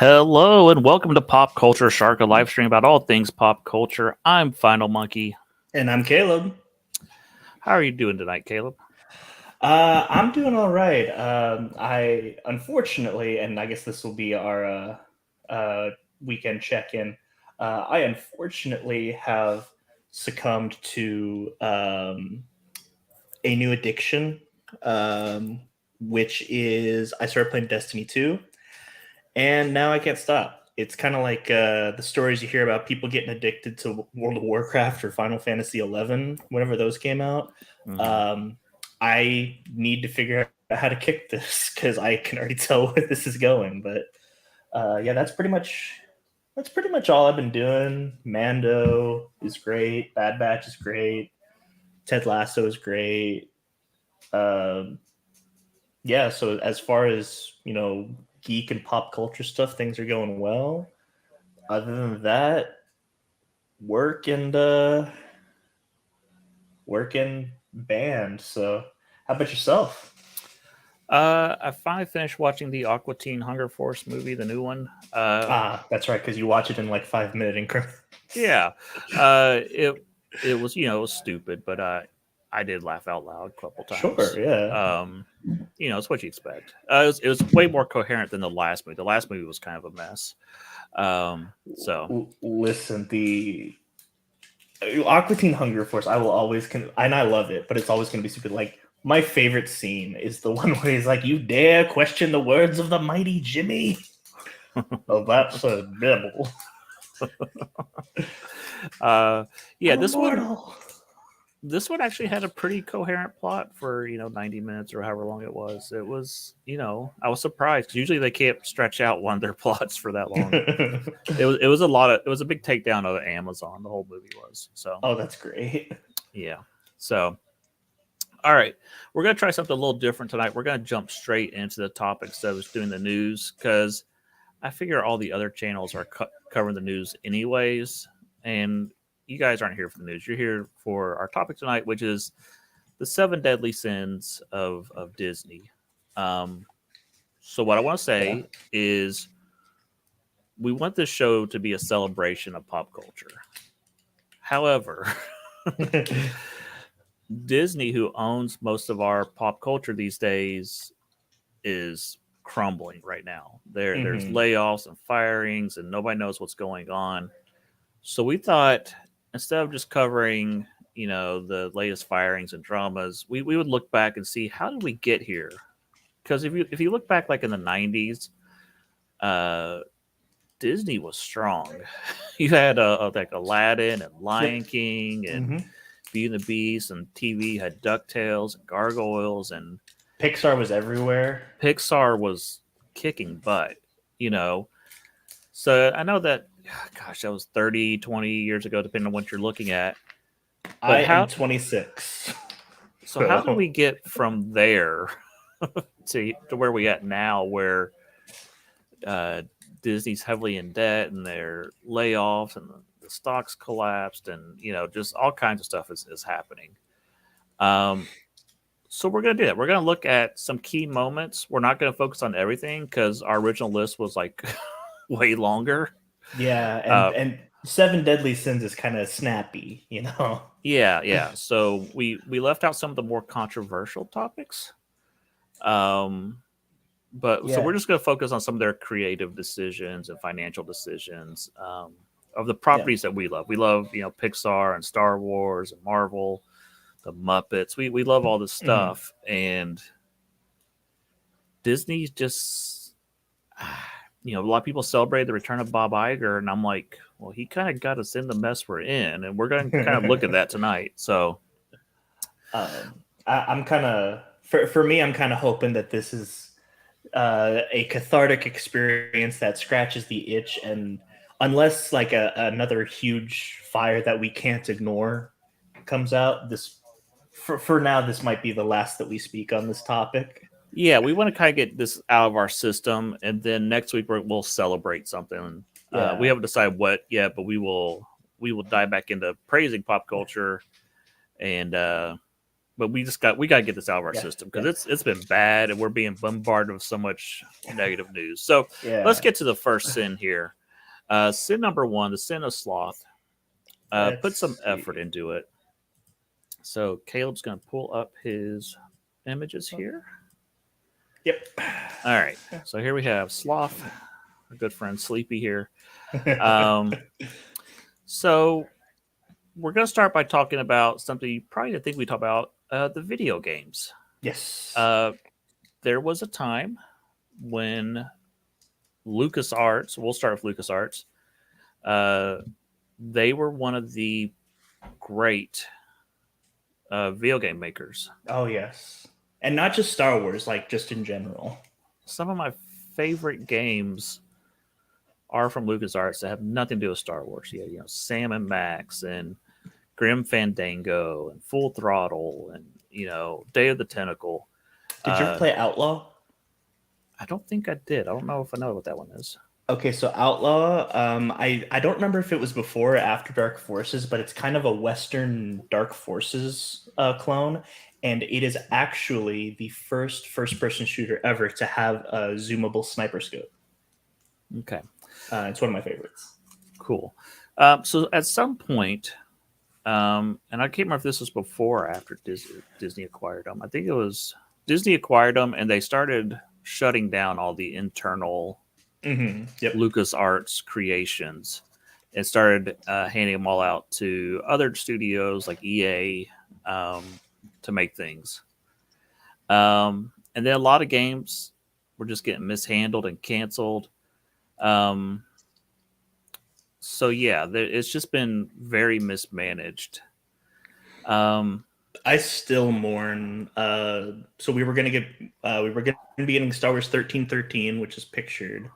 Hello and welcome to Pop Culture Shark, a live stream about all things pop culture. I'm Final Monkey. And I'm Caleb. How are you doing tonight, Caleb? I'm doing all right. I unfortunately, and I guess this will be our weekend check-in. I unfortunately have succumbed to a new addiction, which is I started playing Destiny 2, and now I can't stop. It's kind of like the stories you hear about people getting addicted to World of Warcraft or Final Fantasy 11, whenever those came out. Um, I need to figure out how to kick this because I can already tell where this is going. But yeah, that's pretty much all I've been doing. Mando is great. Bad Batch is great. Ted Lasso is great. Yeah, so as far as geek and pop culture stuff, things are going well. Other than that, work and band. So how about yourself? I finally finished watching the Aqua Teen Hunger Force movie, the new one. That's right, because you watch it in like 5 minute increments. Yeah, it was it was stupid, but I did laugh out loud a couple times. Sure, yeah. It's what you expect. It was way more coherent than the last movie. The last movie was kind of a mess. Listen, the Aqua Teen Hunger Force, I will always and I love it, but it's always going to be stupid. Like, my favorite scene is the one where he's like, "You dare question the words of the mighty Jimmy?" Oh, that's a nibble. Yeah, this one actually had a pretty coherent plot for 90 minutes or however long it was. It was I was surprised because usually they can't stretch out one of their plots for that long. It was a big takedown of Amazon. The whole movie was so. Oh, that's great. Yeah. So, all right, we're gonna try something a little different tonight. We're gonna jump straight into the topics of doing the news because I figure all the other channels are covering the news anyways, and you guys aren't here for the news. You're here for our topic tonight, which is the 7 deadly sins of Disney. So what I want to say is we want this show to be a celebration of pop culture. However, Disney, who owns most of our pop culture these days, is crumbling right now. There's layoffs and firings, and nobody knows what's going on. So we thought instead of just covering, the latest firings and dramas, we would look back and see how did we get here? Because if you look back like in the 90s, Disney was strong. You had like Aladdin and Lion King and Beauty and the Beast, and TV had DuckTales and Gargoyles, and Pixar was everywhere. Pixar was kicking butt, So I know that, gosh, that was 30, 20 years ago, depending on what you're looking at. But I'm 26. So how do we get from there to where we at now, where Disney's heavily in debt and their layoffs and the stocks collapsed and, just all kinds of stuff is happening. So we're going to do that. We're going to look at some key moments. We're not going to focus on everything because our original list was like way longer. Yeah, and 7 deadly sins is kind of snappy, Yeah. So we left out some of the more controversial topics. So we're just going to focus on some of their creative decisions and financial decisions of the properties that we love. We love, Pixar and Star Wars and Marvel, the Muppets. We love all this stuff, and Disney's just, a lot of people celebrate the return of Bob Iger, and I'm like, well, he kind of got us in the mess we're in, and we're going to kind of look at that tonight. So, I'm kind of, for me, I'm kind of hoping that this is a cathartic experience that scratches the itch, and unless like another huge fire that we can't ignore comes out, this for now, this might be the last that we speak on this topic. Yeah, we want to kind of get this out of our system, and then next week we'll celebrate something. We haven't decided what yet, but we will dive back into praising pop culture and but we got to get this out of our Yeah, system because it's been bad and we're being bombarded with so much negative news. So yeah. let's get to the first sin here. Sin number one, the sin of sloth. Put some effort into it. So Caleb's going to pull up his images here. Yep. All right. So here we have Sloth, our good friend Sleepy here. So we're going to start by talking about something you probably didn't think we talk about, the video games. Yes. There was a time when LucasArts, we'll start with LucasArts, they were one of the great video game makers. Oh yes, and not just Star Wars, like just in general. Some of my favorite games are from LucasArts that have nothing to do with Star Wars. Yeah, you know, Sam and Max and Grim Fandango and Full Throttle and, you know, Day of the Tentacle. Did you ever play Outlaw? I don't think I did. I don't know if I know what that one is. Okay, so Outlaw, I don't remember if it was before or after Dark Forces, but it's kind of a Western Dark Forces clone, and it is actually the first-person shooter ever to have a zoomable sniper scope. Okay. It's one of my favorites. Cool. So at some point, and I can't remember if this was before or after Disney acquired them. I think it was Disney acquired them, and they started shutting down all the internal LucasArts creations and started handing them all out to other studios like EA to make things. And then a lot of games were just getting mishandled and canceled. So yeah, it's just been very mismanaged. I still mourn. So we were gonna be getting Star Wars 1313, which is pictured,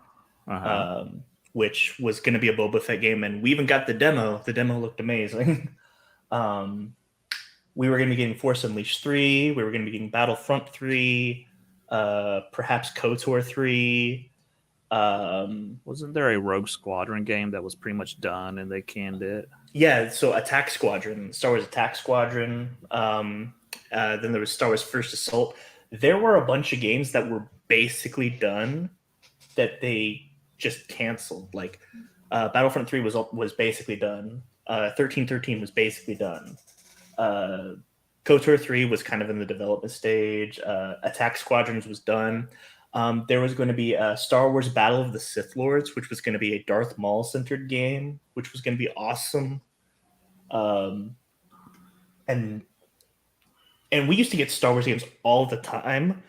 which was gonna be a Boba Fett game, and we even got the demo. The demo looked amazing. We were gonna be getting Force Unleashed 3. We were gonna be getting Battlefront 3, perhaps KOTOR 3. Wasn't there a Rogue Squadron game that was pretty much done and they canned it? Yeah, so Attack Squadron, Star Wars Attack Squadron. Then there was Star Wars First Assault. There were a bunch of games that were basically done that they just canceled. Like Battlefront 3 was basically done. 1313 was basically done. KOTOR 3 was kind of in the development stage. Attack Squadrons was done. There was going to be a Star Wars Battle of the Sith Lords, which was going to be a Darth Maul centered game, which was going to be awesome. And we used to get Star Wars games all the time.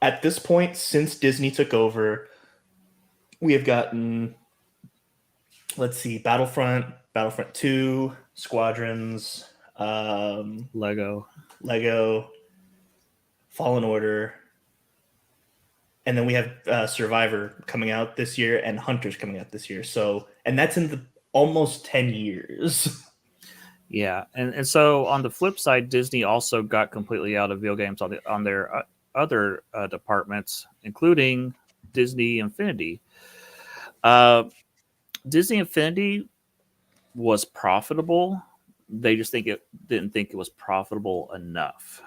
At this point, since Disney took over, we have gotten, let's see, Battlefront 2, Squadrons, Lego, Fallen Order, and then we have Survivor coming out this year and Hunters coming out this year. So, and that's in the almost 10 years. Yeah, and so on the flip side, Disney also got completely out of video games on their other departments, including Disney Infinity. Disney Infinity was profitable. They just didn't think it was profitable enough.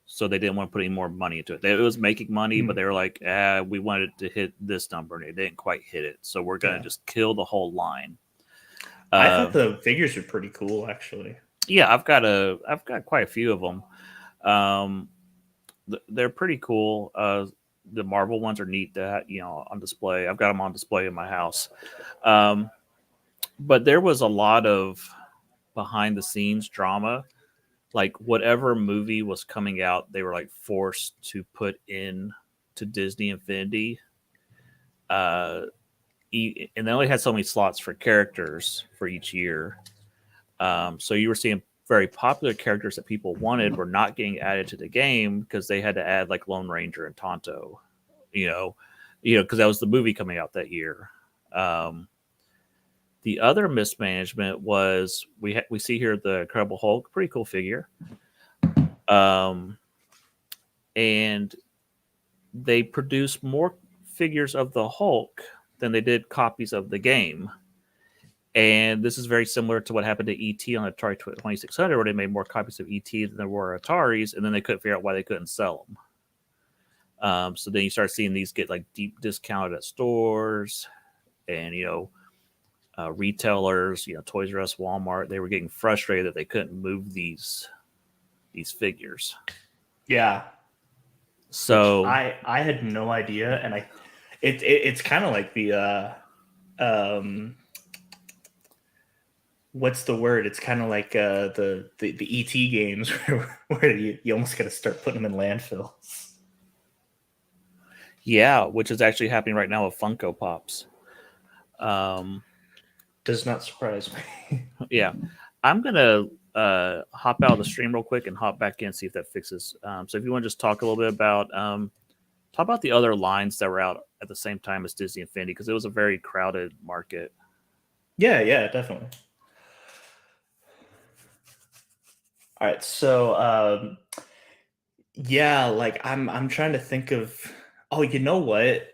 So they didn't want to put any more money into it. It was making money, but they were like, we wanted it to hit this number, and it didn't quite hit it. So we're going to just kill the whole line. I thought the figures were pretty cool, actually. Yeah, I've got quite a few of them. They're pretty cool. The Marvel ones are neat to on display. I've got them on display in my house. But there was a lot of behind the scenes drama. Like whatever movie was coming out, they were like forced to put in to Disney Infinity. And they only had so many slots for characters for each year. So you were seeing very popular characters that people wanted were not getting added to the game because they had to add like Lone Ranger and Tonto, because that was the movie coming out that year. The other mismanagement was we see here the Incredible Hulk, pretty cool figure. And they produced more figures of the Hulk than they did copies of the game. And this is very similar to what happened to ET on Atari 2600, where they made more copies of ET than there were Ataris, and then they couldn't figure out why they couldn't sell them. So then you start seeing these get like deep discounted at stores, and retailers, Toys R Us, Walmart. They were getting frustrated that they couldn't move these figures. Yeah. So which I had no idea, and it's kind of like the what's the word? It's kind of like the ET games where you almost got to start putting them in landfills. Yeah, which is actually happening right now with Funko Pops. Does not surprise me. Yeah, I'm gonna hop out of the stream real quick and hop back in and see if that fixes. So if you want to just talk a little bit about talk about the other lines that were out at the same time as Disney Infinity, because it was a very crowded market. Yeah, definitely. All right, so yeah, like I'm trying to think of. Oh, you know what?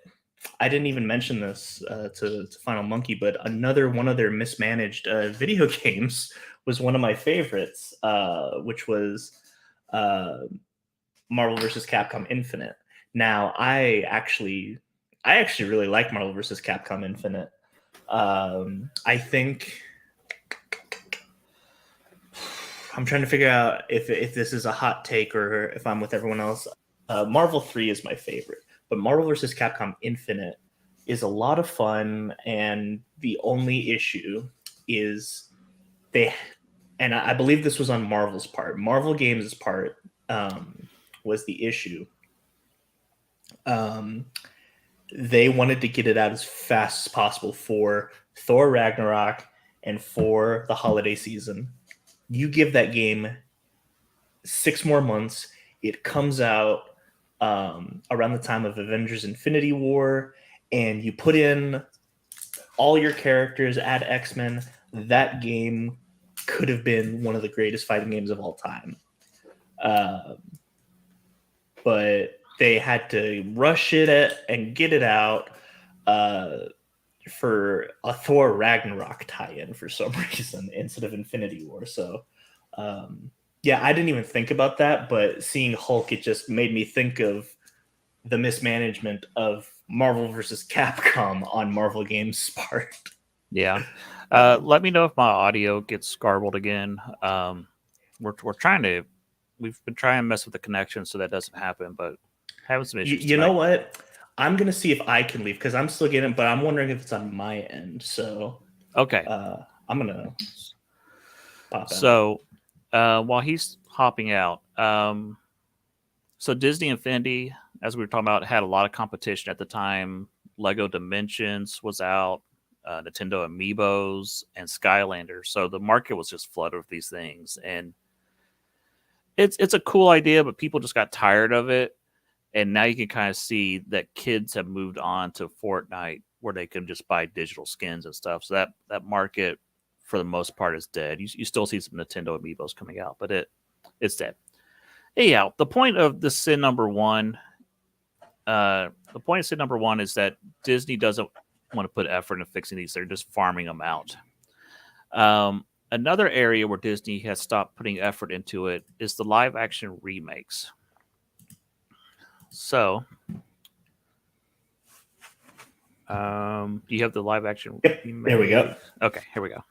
I didn't even mention this to Final Monkey, but one of their mismanaged video games was one of my favorites, which was Marvel vs. Capcom Infinite. Now, I actually really like Marvel vs. Capcom Infinite. I think I'm trying to figure out if this is a hot take or if I'm with everyone else. Marvel 3 is my favorite. But Marvel vs. Capcom Infinite is a lot of fun, and the only issue is and I believe this was on Marvel's part. Marvel Games' part was the issue. They wanted to get it out as fast as possible for Thor Ragnarok and for the holiday season. You give that game 6 more months, it comes out around the time of Avengers Infinity War, and you put in all your characters, add X-Men, that game could have been one of the greatest fighting games of all time. But they had to rush it and get it out for a Thor Ragnarok tie-in for some reason instead of Infinity War. So yeah, I didn't even think about that, but seeing Hulk, it just made me think of the mismanagement of Marvel versus Capcom on Marvel Games' part. Yeah. Let me know if my audio gets garbled again. We've been trying to mess with the connection so that doesn't happen, but having some issues. You know what? I'm going to see if I can leave because I'm still getting it, but I'm wondering if it's on my end. So, okay. I'm going to pop out. So, while he's hopping out, so Disney Infinity, as we were talking about, had a lot of competition at the time. Lego Dimensions was out, Nintendo Amiibos, and Skylanders. So the market was just flooded with these things, and it's a cool idea, but people just got tired of it. And now you can kind of see that kids have moved on to Fortnite, where they can just buy digital skins and stuff. So that market, for the most part, is dead. You still see some Nintendo Amiibos coming out, but it's dead. Anyhow, the point of the sin number one, is that Disney doesn't want to put effort into fixing these. They're just farming them out. Another area where Disney has stopped putting effort into it is the live action remakes. So, do you have the live action remake? There we go. Okay, here we go.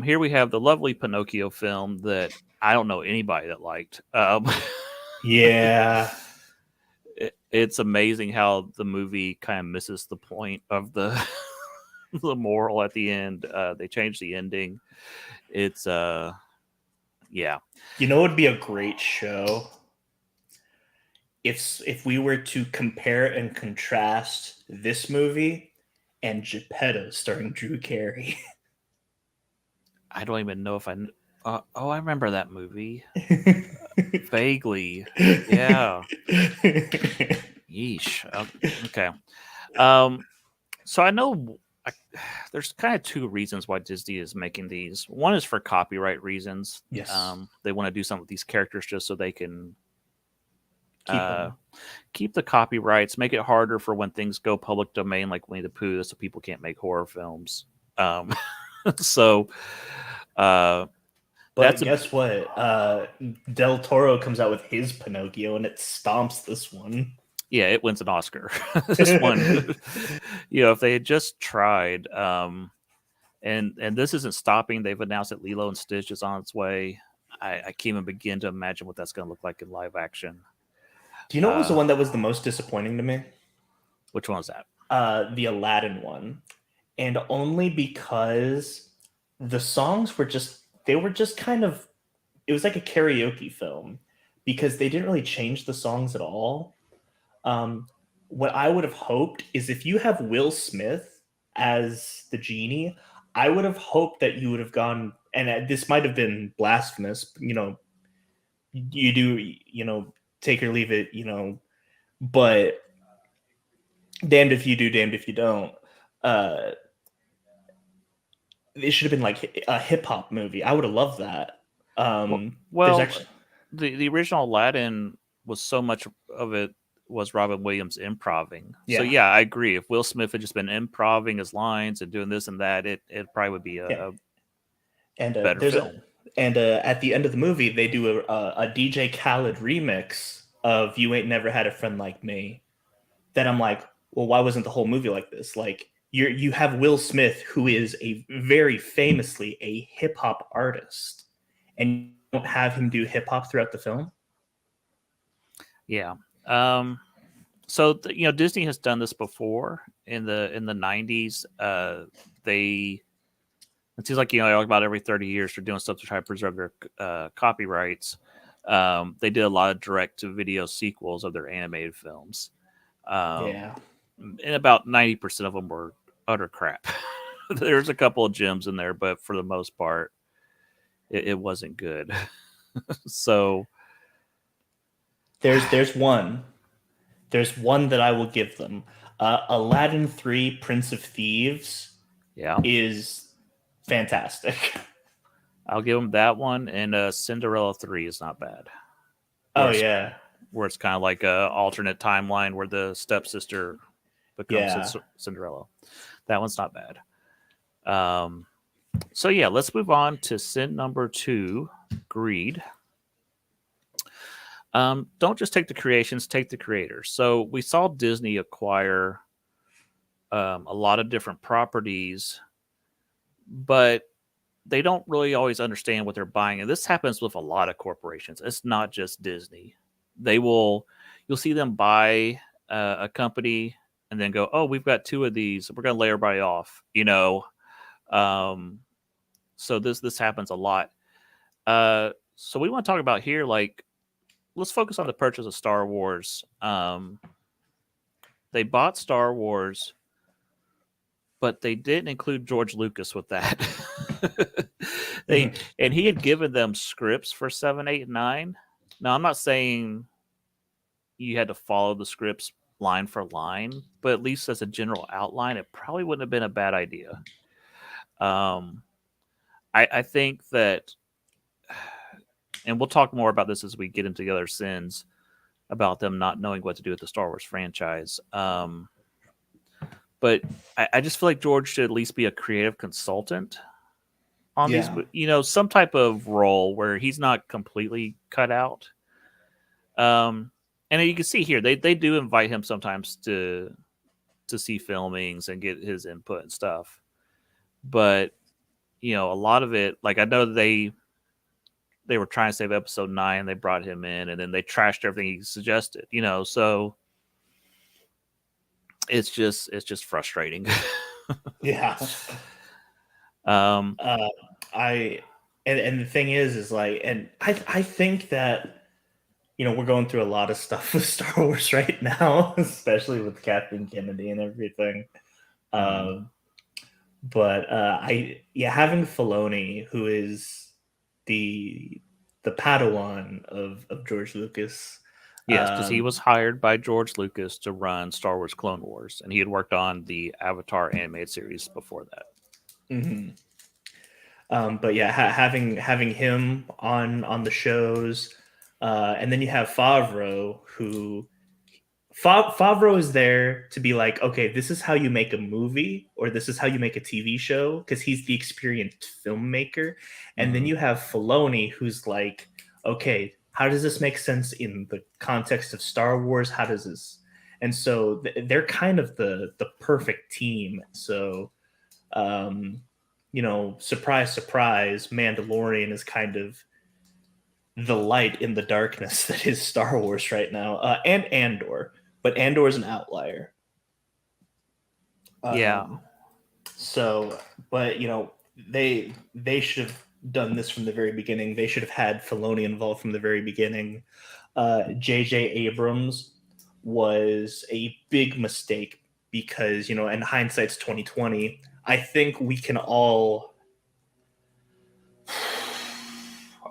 Here we have the lovely Pinocchio film that I don't know anybody that liked. Yeah. It's amazing how the movie kind of misses the point of the the moral at the end. They changed the ending. It's yeah. You know, it would be a great show if we were to compare and contrast this movie and Geppetto starring Drew Carey. I don't even know if I. I remember that movie vaguely. Yeah. Yeesh. Okay. So I know there's kind of two reasons why Disney is making these. One is for copyright reasons. Yes. They want to do something with these characters just so they can keep the copyrights, make it harder for when things go public domain, like Winnie the Pooh, so people can't make horror films. Um, so uh, But that's a guess what? Del Toro comes out with his Pinocchio, and it stomps this one. yeah, it wins an Oscar. This one, if they had just tried, and this isn't stopping. They've announced that Lilo and Stitch is on its way. I can't even begin to imagine what that's going to look like in live action. Do you know what was the one that was the most disappointing to me? Which one was that? The Aladdin one, and only because the songs were just kind of, it was like a karaoke film because they didn't really change the songs at all. What I would have hoped is if you have Will Smith as the genie, I would have hoped that you would have gone, and this might have been blasphemous, you do, take or leave it, but damned if you do, damned if you don't. Uh, it should have been like a hip hop movie. I would have loved that. There's Well, actually, the original Aladdin was so much of it was Robin Williams improving. So yeah, I agree. If Will Smith had just been improving his lines and doing this and that, it probably would be yeah. a And better film. at the end of the movie, they do a DJ Khaled remix of "You Ain't Never Had a Friend Like Me." Then I'm like, well, why wasn't the whole movie like this? Like you have Will Smith, who is a very famously a hip hop artist, and you don't have him do hip hop throughout the film. Yeah. So Disney has done this before in the 90s. They It seems like about every 30 years they're doing stuff to try to preserve their copyrights. They did a lot of direct to video sequels of their animated films. Yeah, And about 90% of them were utter crap. There's a couple of gems in there, but for the most part, it wasn't good. So there's one that I will give them. Aladdin 3 Prince of Thieves yeah, is fantastic. I'll give them that one. And Cinderella 3 is not bad. Oh Where it's, yeah, where it's kind of like a alternate timeline where the stepsister becomes yeah. Cinderella. That one's not bad. So let's move on to sin number 2, greed. Don't just take the creations, take the creators. So we saw Disney acquire a lot of different properties, but they don't really always understand what they're buying. And this happens with a lot of corporations. It's not just Disney. You'll see them buy a company and then go, oh, we've got 2 of these. We're going to lay everybody off, So this happens a lot. So we want to talk about here, like, let's focus on the purchase of Star Wars. They bought Star Wars, but they didn't include George Lucas with that. And he had given them scripts for 7, 8, and 9. Now, I'm not saying you had to follow the scripts line for line, but at least as a general outline, it probably wouldn't have been a bad idea. I think that, and we'll talk more about this as we get into the other sins about them not knowing what to do with the Star Wars franchise. But I just feel like George should at least be a creative consultant on these, some type of role where he's not completely cut out. And you can see here, they do invite him sometimes to see filmings and get his input and stuff. But, a lot of it, like, I know they were trying to save episode 9. They brought him in and then they trashed everything he suggested, so it's just frustrating. Yeah. I and the thing is like, and I think that we're going through a lot of stuff with Star Wars right now, especially with Kathleen Kennedy and everything. But having Filoni, who is the Padawan of George Lucas. Yes, because he was hired by George Lucas to run Star Wars Clone Wars, and he had worked on the Avatar animated series before that. Mm-hmm. But having him on the shows, and then you have Favreau, who Favreau is there to be like, okay, this is how you make a movie or this is how you make a TV show because he's the experienced filmmaker. And then Mhm. you have Filoni who's like, okay, how does this make sense in the context of Star Wars? How does this? And so they're kind of the perfect team. So, um, surprise, surprise, Mandalorian is kind of the light in the darkness that is Star Wars right now, and Andor, but Andor is an outlier. Yeah. Um, so, but they should have done this from the very beginning. They should have had Filoni involved from the very beginning. J.J. Abrams was a big mistake because in hindsight's 2020. I think we can all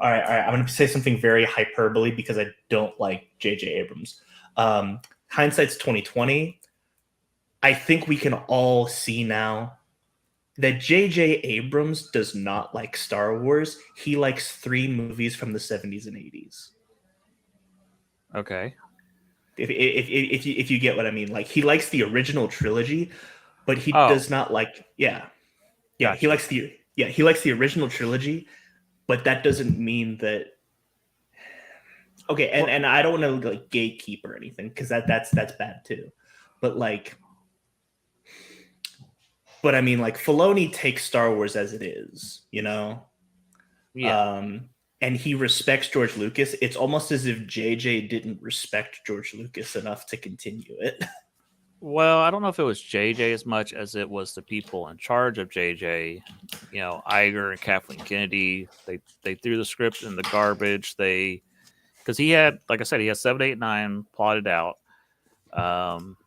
right. I'm going to say something very hyperbole because I don't like J.J. Abrams. Hindsight's 2020. I think we can all see now that J.J. Abrams does not like Star Wars. He likes 3 movies from the 70s and 80s. Okay. If you get what I mean, like he likes the original trilogy, but he Oh, does not like he gotcha. likes the original trilogy, but that doesn't mean that okay, Well, and I don't want to like gatekeep or anything because that's bad too. But I mean like Filoni takes Star Wars as it is, yeah. um, and he respects George Lucas. It's almost as if JJ didn't respect George Lucas enough to continue it. Well, I don't know if it was JJ as much as it was the people in charge of JJ. Iger and Kathleen Kennedy. They threw the script in the garbage. Because he had, like I said, he had 7, 8, 9 plotted out, um,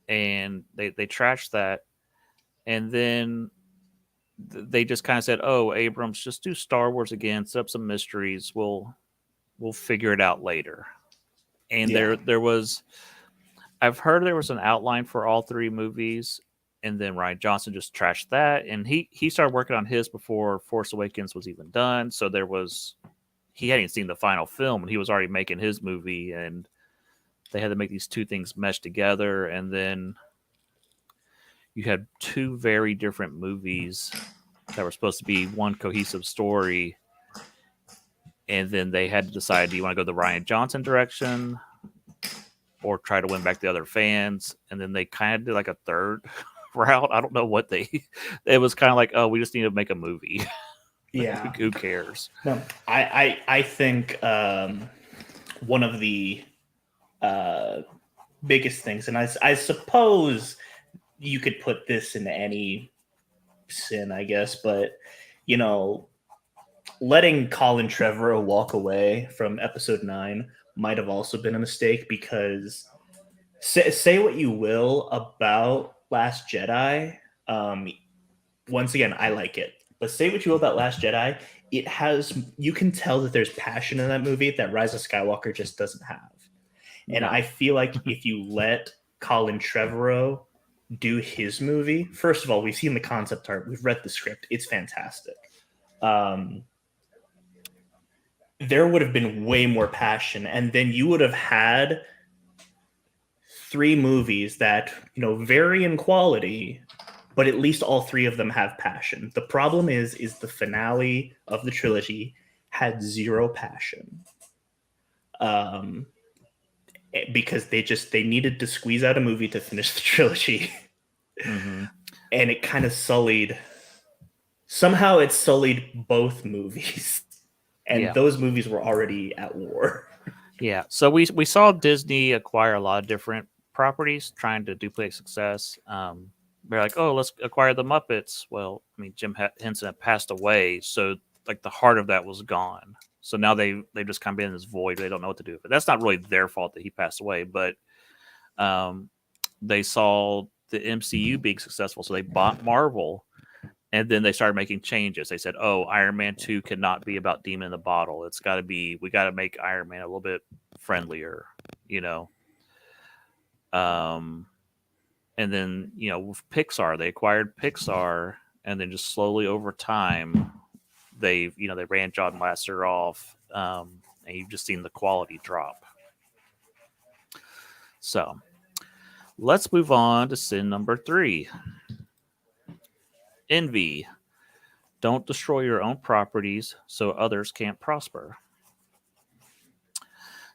and they trashed that, and then they just kind of said, "Oh, Abrams, just do Star Wars again, set up some mysteries. We'll figure it out later." And Yeah, there was, I've heard there was an outline for all 3 movies, and then Ryan Johnson just trashed that, and he started working on his before Force Awakens was even done. So he hadn't seen the final film, and he was already making his movie, and they had to make these 2 things mesh together, and then you had 2 very different movies that were supposed to be one cohesive story, and then they had to decide: do you want to go the Ryan Johnson direction or try to win back the other fans? And then they kind of did like a third route. I don't know what they. It was kind of like, oh, we just need to make a movie. yeah. Who cares? No, I think one of the uh, biggest things, and I suppose you could put this in any sin, I guess, but you know, letting Colin Trevorrow walk away from episode 9 might have also been a mistake because say what you will about Last Jedi. Um, Once again, I like it, but say what you will about Last Jedi. It has, you can tell that there's passion in that movie that Rise of Skywalker just doesn't have. And No. I feel like if you let Colin Trevorrow do his movie, first of all, we've seen the concept art, we've read the script, it's fantastic. Um, there would have been way more passion, and then you would have had 3 movies that vary in quality, but at least all 3 of them have passion. The problem is the finale of the trilogy had 0 passion, um, because they needed to squeeze out a movie to finish the trilogy, Mm-hmm. and it kind of sullied both movies, and Yeah. those movies were already at war. Yeah. So we saw Disney acquire a lot of different properties trying to duplicate success. They're like, oh, let's acquire the Muppets. Well, I mean, Jim Henson had passed away, so like the heart of that was gone. So now they just kind of been in this void. They don't know what to do. But that's not really their fault that he passed away. But um, they saw the MCU being successful, so they bought Marvel, and then they started making changes. They said, "Oh, Iron Man 2 cannot be about Demon in the Bottle. It's got to be. We got to make Iron Man a little bit friendlier, you know." Um, and then with Pixar, they acquired Pixar, and then just slowly over time, they ran John Lasseter off, and you've just seen the quality drop. So let's move on to sin number 3. Envy. Don't destroy your own properties so others can't prosper.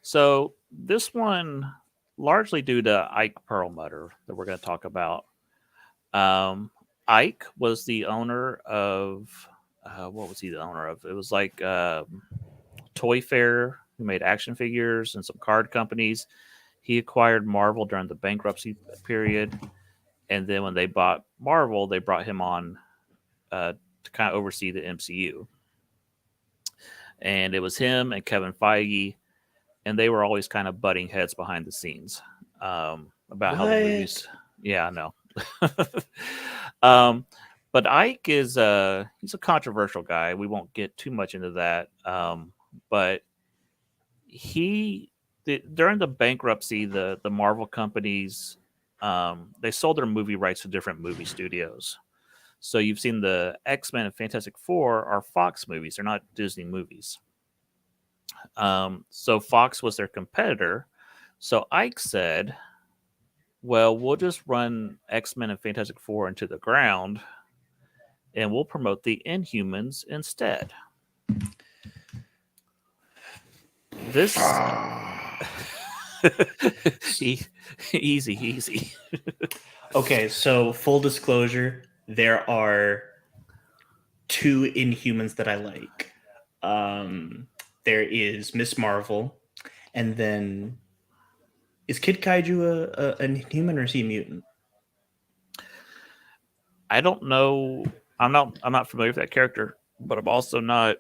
So this one, largely due to Ike Perlmutter, that we're going to talk about. Ike was the owner of what was he the owner of? It was like Toy Fair, who made action figures, and some card companies. He acquired Marvel during the bankruptcy period, and then when they bought Marvel, they brought him on to kind of oversee the MCU. And it was him and Kevin Feige, and they were always kind of butting heads behind the scenes about how the movies. Yeah, I know. But Ike is he's a controversial guy. We won't get too much into that. But during the bankruptcy, the Marvel companies they sold their movie rights to different movie studios. So you've seen the X-Men and Fantastic Four are Fox movies; they're not Disney movies. So Fox was their competitor. So Ike said, well, we'll just run X-Men and Fantastic Four into the ground and we'll promote the Inhumans instead. This easy. Okay, so full disclosure, there are 2 Inhumans that I like. There is Miss Marvel, and then is Kid Kaiju an Inhuman or is he a mutant? I don't know. I'm not familiar with that character, but I'm also not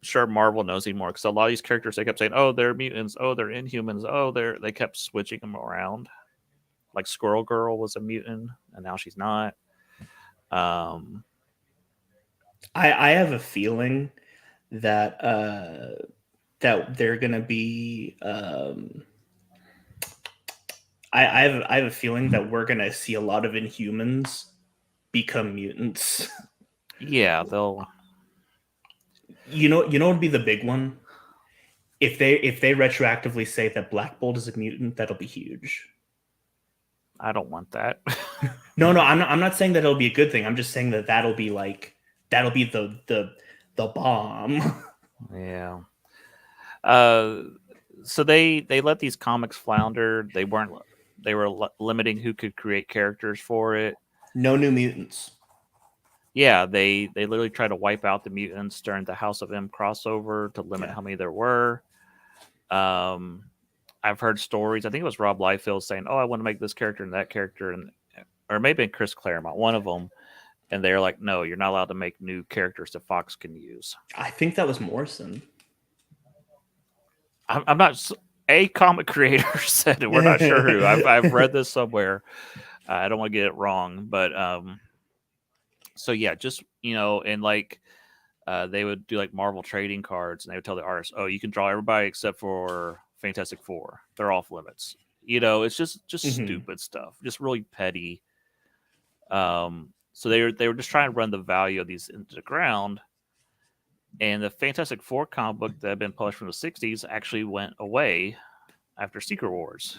sure Marvel knows anymore because a lot of these characters they kept saying, "Oh, they're mutants. Oh, they're Inhumans. Oh, they kept switching them around." Like Squirrel Girl was a mutant, and now she's not. I have a feeling that that they're gonna be. I have a feeling that we're gonna see a lot of Inhumans become mutants. Yeah, they'll. You know what would be the big one? If they retroactively say that Black Bolt is a mutant, that'll be huge. I don't want that. No, I'm not saying that it'll be a good thing. I'm just saying that that'll be the bomb. Yeah. So they let these comics flounder. They were limiting who could create characters for it. No New Mutants. Yeah, they literally tried to wipe out the mutants during the House of M crossover to limit how many there were. I've heard stories. I think it was Rob Liefeld saying, "Oh, I want to make this character and that character," and or maybe Chris Claremont, one of them. And they're like, "No, you're not allowed to make new characters that Fox can use." I think that was Morrison. I'm not. A comic creator said it. We're not sure who. I've read this somewhere. I don't want to get it wrong, but so yeah, just and like they would do like Marvel trading cards, and they would tell the artists, "Oh, you can draw everybody except for Fantastic Four. They're off limits." It's just stupid stuff, just really petty. So they were just trying to run the value of these into the ground. And the Fantastic Four comic book that had been published from the 60s actually went away after Secret Wars.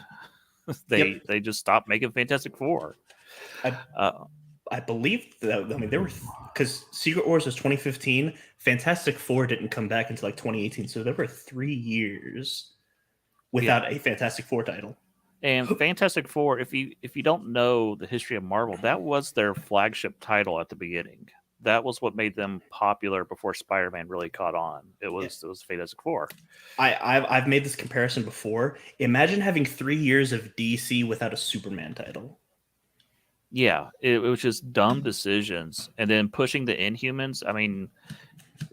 They just stopped making Fantastic Four. I believe that. I mean, there were because Secret Wars was 2015. Fantastic Four didn't come back until like 2018, so there were 3 years without a Fantastic Four title. And Fantastic Four, if you don't know the history of Marvel, that was their flagship title at the beginning. That was what made them popular before Spider-Man really caught on. It was Fantastic Four. I've made this comparison before. Imagine having 3 years of DC without a Superman title. Yeah, it was just dumb decisions, and then pushing the Inhumans. I mean,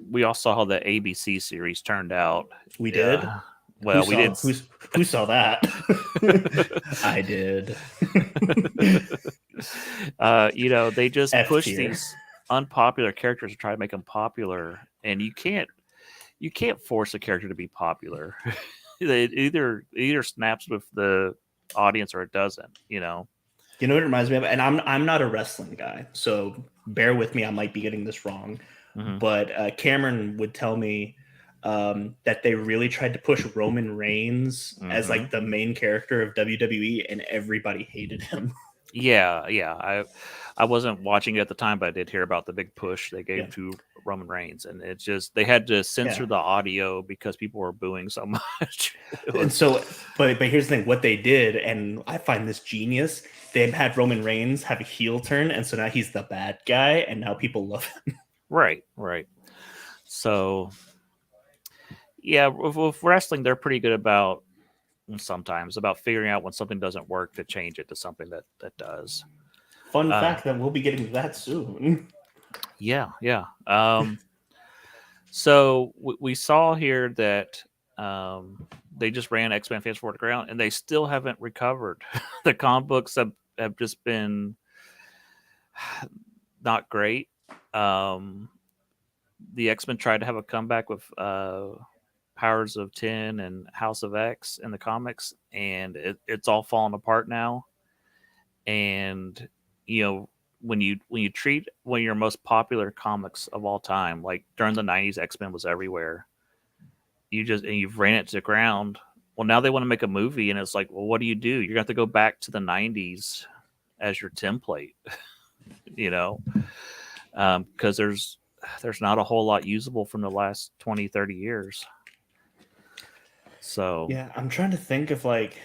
we all saw how the ABC series turned out. We did. Well, we did. Who saw that? I did. They just F push tier. these unpopular characters to try to make them popular, and you can't force a character to be popular. It either snaps with the audience or it doesn't. You know what it reminds me of, and I'm not a wrestling guy, so bear with me. I might be getting this wrong, but Cameron would tell me that they really tried to push Roman Reigns as like the main character of WWE, and everybody hated him. Yeah. I wasn't watching it at the time, but I did hear about the big push they gave Yeah. to Roman Reigns, and it's just they had to censor Yeah. the audio because people were booing so much. And so, but here's the thing: what they did, and I find this genius. They had Roman Reigns have a heel turn, and so now he's the bad guy, and now people love him. Right. So, yeah, with wrestling, they're pretty good about sometimes about figuring out when something doesn't work to change it to something that does. Fun fact that we'll be getting to that soon. Yeah. So we saw here that they just ran X-Men Fans for the Ground, and they still haven't recovered. The comic books have just been not great. The X-Men tried to have a comeback with Powers of 10 and House of X in the comics, and it's all falling apart now. And when you treat one of your most popular comics of all time, like during the 90s, X-Men was everywhere, you've ran it to the ground. Well, now they want to make a movie, and it's like, well, what do? You have to go back to the 90s as your template, because there's not a whole lot usable from the last 20-30 years. So yeah, I'm trying to think of like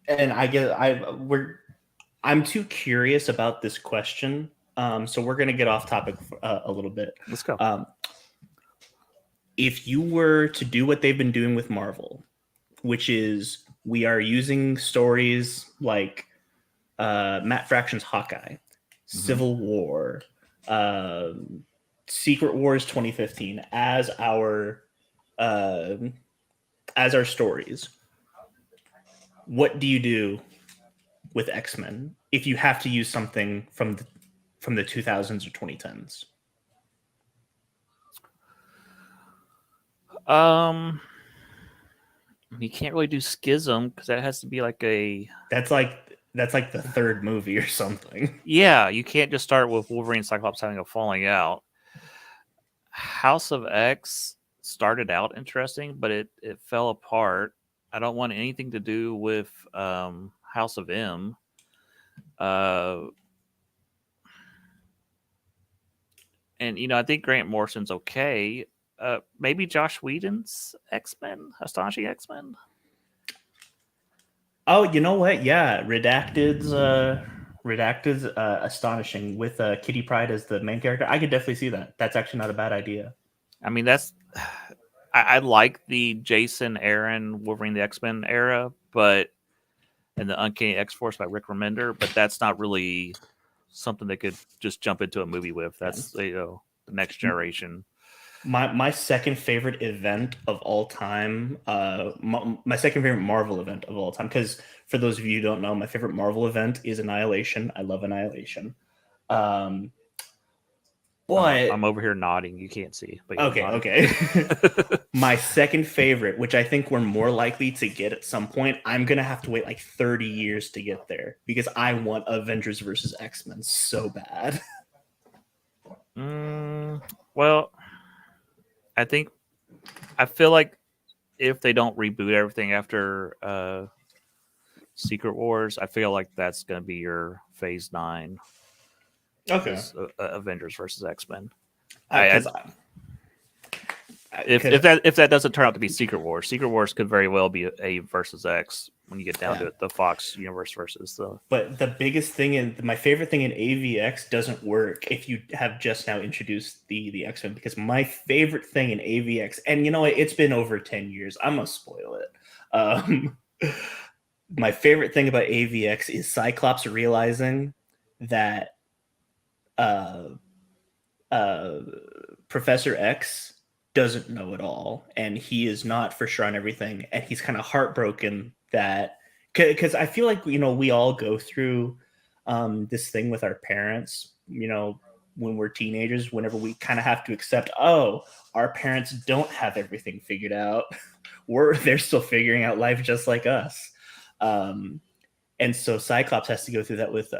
and I'm too curious about this question. So we're gonna get off topic a little bit. Let's go. If you were to do what they've been doing with Marvel, which is we are using stories like Matt Fraction's Hawkeye, Civil War, Secret Wars 2015 as our stories, what do you do with X-Men if you have to use something from the 2000s or 2010s? You can't really do Schism because that has to be like that's like the third movie or something. Yeah, you can't just start with Wolverine and Cyclops having a falling out. House of X started out interesting, but it fell apart. I don't want anything to do with House of M. And I think Grant Morrison's okay. Maybe Josh Whedon's X-Men, Astonishing X-Men. Oh, you know what? Yeah, Redacted's Astonishing with Kitty Pryde as the main character. I could definitely see that. That's actually not a bad idea. I mean, I like the Jason Aaron Wolverine the X-Men era, and the Uncanny X-Force by Rick Remender, but that's not really something they could just jump into a movie with. That's the next generation. My second favorite event of all time, my second favorite Marvel event of all time, because for those of you who don't know, my favorite Marvel event is Annihilation. I love Annihilation. But I'm over here nodding. You can't see. But okay. My second favorite, which I think we're more likely to get at some point, I'm going to have to wait like 30 years to get there because I want Avengers versus X-Men so bad. Well, I feel like if they don't reboot everything after Secret Wars, I feel like that's going to be your Phase 9. Okay. Avengers versus X-Men. If that doesn't turn out to be Secret Wars could very well be a versus X when you get down to it, the Fox universe versus the. But the biggest thing and my favorite thing in AVX doesn't work if you have just now introduced the X-Men, because my favorite thing in AVX, and it's been over 10 years, I'm gonna spoil it. My favorite thing about AVX is Cyclops realizing that Professor X doesn't know it all, and he is not for sure on everything, and he's kind of heartbroken that, because I feel like we all go through this thing with our parents, when we're teenagers, whenever we kind of have to accept, our parents don't have everything figured out. They're still figuring out life just like us. And so Cyclops has to go through that with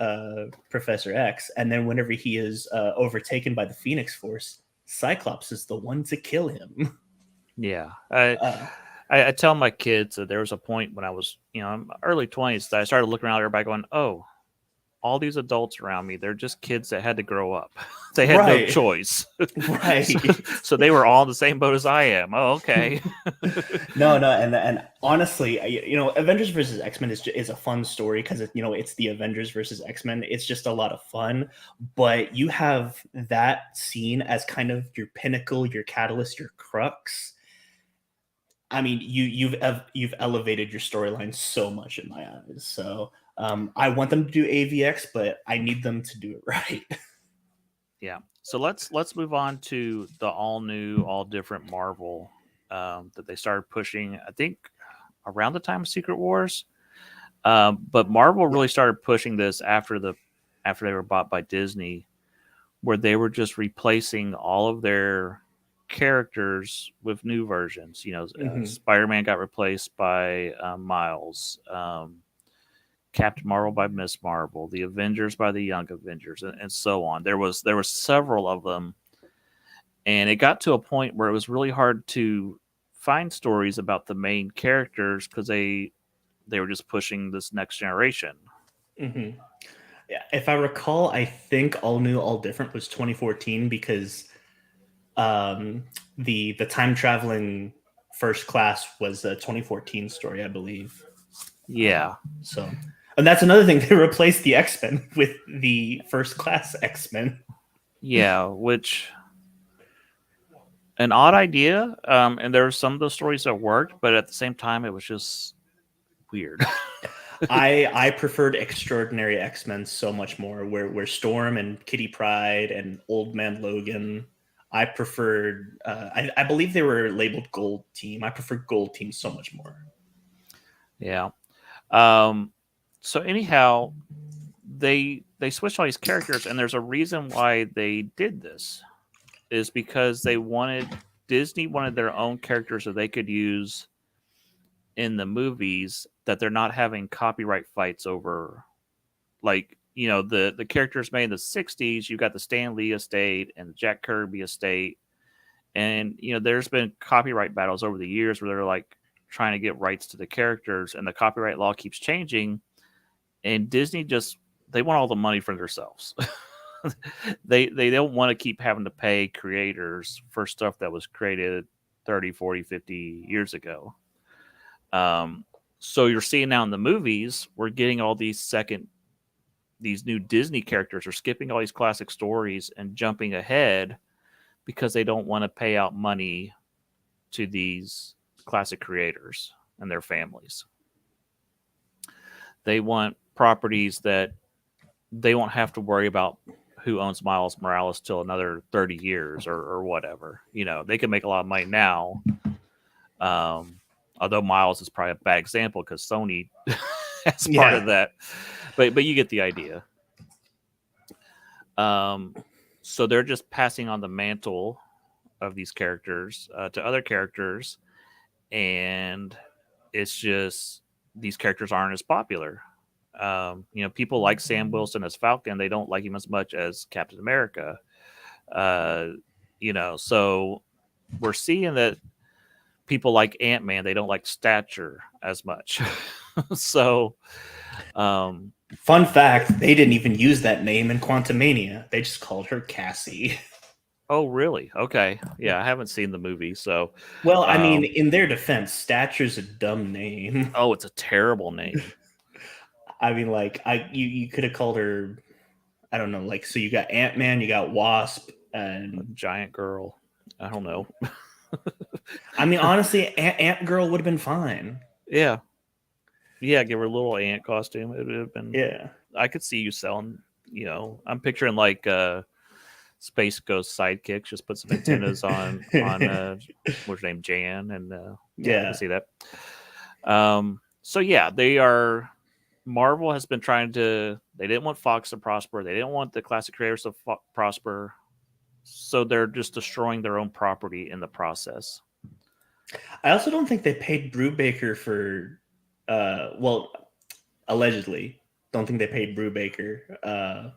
Professor X. And then whenever he is overtaken by the Phoenix Force, Cyclops is the one to kill him. Yeah. Uh, I tell my kids that there was a point when I was, in my early 20s that I started looking around at everybody going, oh, all these adults around me, they're just kids that had to grow up. They had no right, choice. so, right. so they were all in the same boat as I am. Oh, okay. No, no, and honestly, Avengers versus X-Men is a fun story because it's the Avengers versus X-Men. It's just a lot of fun, but you have that scene as kind of your pinnacle, your catalyst, your crux. I mean, you've elevated your storyline so much in my eyes. So I want them to do AVX, but I need them to do it right. Yeah. So let's move on to the all new, all different Marvel that they started pushing. I think around the time of Secret Wars, but Marvel Yeah. really started pushing this after they were bought by Disney, where they were just replacing all of their characters with new versions. Hmm. Spider-Man got replaced by Miles. Captain Marvel by Miss Marvel, the Avengers by the Young Avengers, and so on. There was several of them, and it got to a point where it was really hard to find stories about the main characters because they were just pushing this next generation. Hmm. Yeah, if I recall, I think All New, All Different was 2014 because um, the time traveling first class was a 2014 story, I believe. Yeah, So, and that's another thing. They replaced the X-Men with the first class X-Men. yeah, which an odd idea. And there were some of those stories that worked, but at the same time, it was just weird. I preferred Extraordinary X-Men so much more, where Storm and Kitty Pryde and Old Man Logan. I preferred. I believe they were labeled Gold Team. I prefer Gold Team so much more. Yeah. Um, so anyhow, they switched all these characters, and there's a reason why they did this. Is because Disney wanted their own characters that they could use in the movies that they're not having copyright fights over. Like the characters made in the 60s, you got the Stan Lee estate and the Jack Kirby estate, and there's been copyright battles over the years where they're like trying to get rights to the characters, and the copyright law keeps changing, and Disney just they want all the money for themselves. They don't want to keep having to pay creators for stuff that was created 30, 40, 50 years ago. Um, so you're seeing now in the movies, we're getting all these new Disney characters are skipping all these classic stories and jumping ahead because they don't want to pay out money to these classic creators and their families. They want properties that they won't have to worry about who owns Miles Morales till another 30 years or whatever. They can make a lot of money now. Although Miles is probably a bad example because Sony as part of Yeah. that, but you get the idea. So they're just passing on the mantle of these characters to other characters, and it's just these characters aren't as popular. People like Sam Wilson as Falcon; they don't like him as much as Captain America. So we're seeing that people like Ant-Man; they don't like Stature as much. So, Fun fact: they didn't even use that name in Quantumania. They just called her Cassie. oh, really? Okay. Yeah, I haven't seen the movie, so. Well, I mean, in their defense, Stature's a dumb name. Oh, it's a terrible name. I mean, like, you could have called her. I don't know. Like, so you got Ant-Man, you got Wasp, and Giant girl. I don't know. I mean, honestly, Ant Girl would have been fine. Yeah. Yeah, give her a little ant costume. It would have been. Yeah. I could see you selling. I'm picturing like Space Ghost sidekicks. Just put some antennas on what's her name, Jan, and yeah, I can see that. So yeah, they are. Marvel has been trying to. They didn't want Fox to prosper. They didn't want the classic creators to prosper. So they're just destroying their own property in the process. I also don't think they paid Brubaker for. Well, allegedly, don't think they paid Brubaker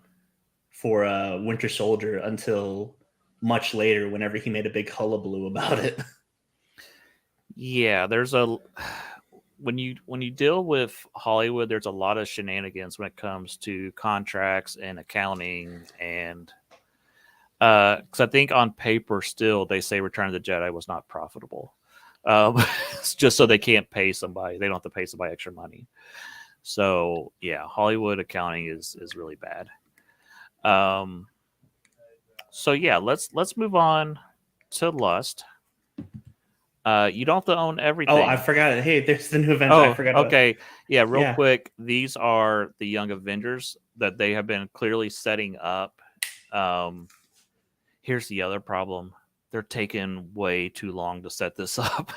for Winter Soldier until much later whenever he made a big hullabaloo about it. Yeah, there's a when you deal with Hollywood, there's a lot of shenanigans when it comes to contracts and accounting, and because I think on paper still they say Return of the Jedi was not profitable, it's just so they can't pay somebody. They don't have to pay somebody extra money. So yeah, Hollywood accounting is really bad. Um, so yeah, let's move on to Lust. You don't have to own Oh, everything. I forgot. Hey, there's the new event. I Oh, forgot. okay. Yeah, real Yeah. quick. These are the Young Avengers that they have been clearly setting up. Here's the other problem. They're taking way too long to set this up.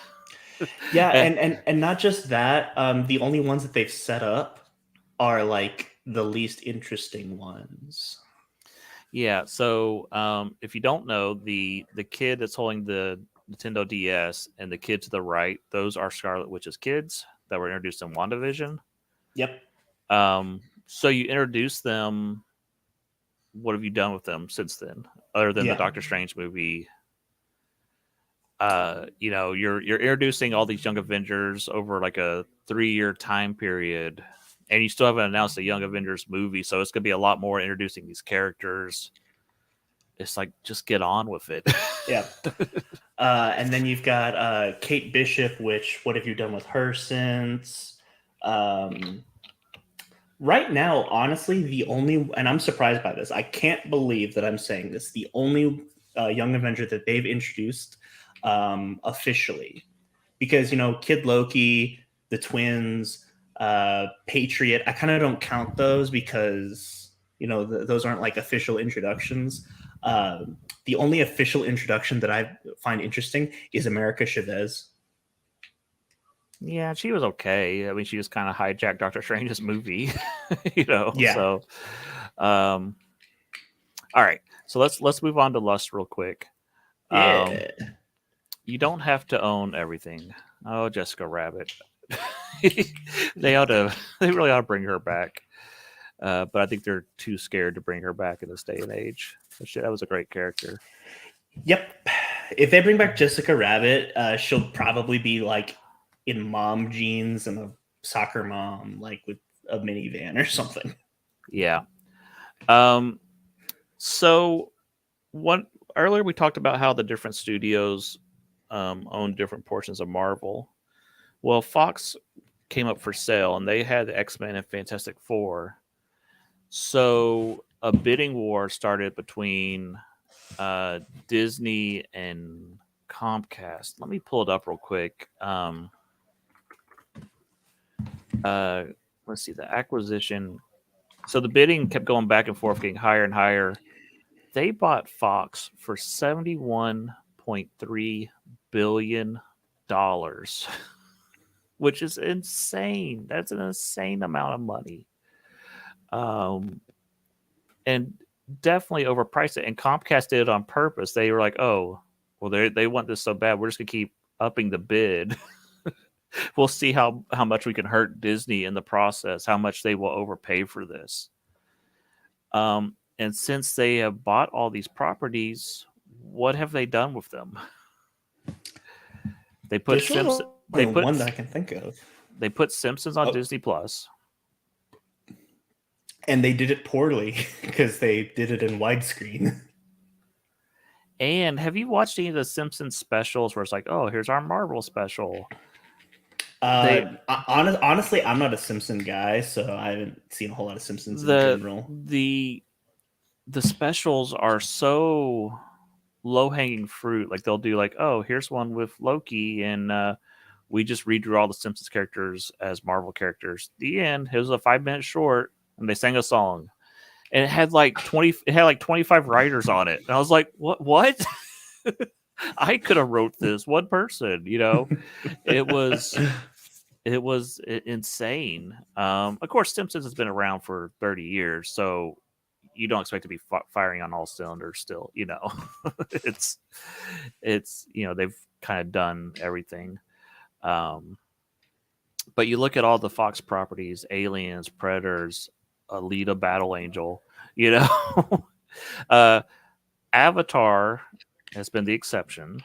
Yeah, Eh, and not just that. The only ones that they've set up are like the least interesting ones. yeah, so if you don't know, the kid that's holding the Nintendo DS and the kid to the right, those are Scarlet Witch's kids that were introduced in WandaVision. Yep. So you introduce them. What have you done with them since then, other than the Yeah. Doctor Strange movie? You're introducing all these Young Avengers over like a 3-year time period, and you still haven't announced a Young Avengers movie, so it's gonna be a lot more introducing these characters. It's like, just get on with it. Yeah. And then you've got Kate Bishop, which what have you done with her since? Right now, honestly, the only, and I'm surprised by this, I can't believe that I'm saying this, the only Young Avenger that they've introduced officially, because, Kid Loki, the twins, Patriot, I kind of don't count those because, those aren't like official introductions. The only official introduction that I find interesting is America Chavez. Yeah, she was okay. I mean, she just kind of hijacked Doctor Strange's movie, you know. Yeah. So, all right. So let's move on to Lust real quick. Yeah. You don't have to own everything. Oh, Jessica Rabbit. They really ought to bring her back. But I think they're too scared to bring her back in this day and age. But shit, that was a great character. Yep. If they bring back Jessica Rabbit, she'll probably be like in mom jeans and a soccer mom, like with a minivan or something. Yeah. So earlier we talked about how the different studios own different portions of Marvel. Well, Fox came up for sale, and they had the X-Men and Fantastic Four. So a bidding war started between Disney and Comcast. Let me pull it up real quick. Let's see, the acquisition. So the bidding kept going back and forth, getting higher and higher. They bought Fox for $71.3 billion, which is insane. That's an insane amount of money. And definitely overpriced it. And Comcast did it on purpose. They were like, oh, well, they want this so bad, we're just gonna keep upping the bid. We'll see how much we can hurt Disney in the process, how much they will overpay for this. And since they have bought all these properties, what have they done with them? They put Simpsons. One that I can think of. They put Simpsons on Disney Plus, and they did it poorly because they did it in widescreen. And have you watched any of the Simpsons specials where it's like, oh, here's our Marvel special? Honestly, I'm not a Simpson guy, so I haven't seen a whole lot of Simpsons in general. The specials are so low-hanging fruit. Like, they'll do like, oh, here's one with Loki, and we just redrew all the Simpsons characters as Marvel characters. The end. It was a 5-minute short, and they sang a song, and it had like 25 writers on it. And I was like, what? I could have wrote this, one person, It was insane. Of course, Simpsons has been around for 30 years, so you don't expect to be firing on all cylinders still, it's they've kind of done everything. But you look at all the Fox properties, Aliens, Predators, Alita, Battle Angel, Avatar has been the exception,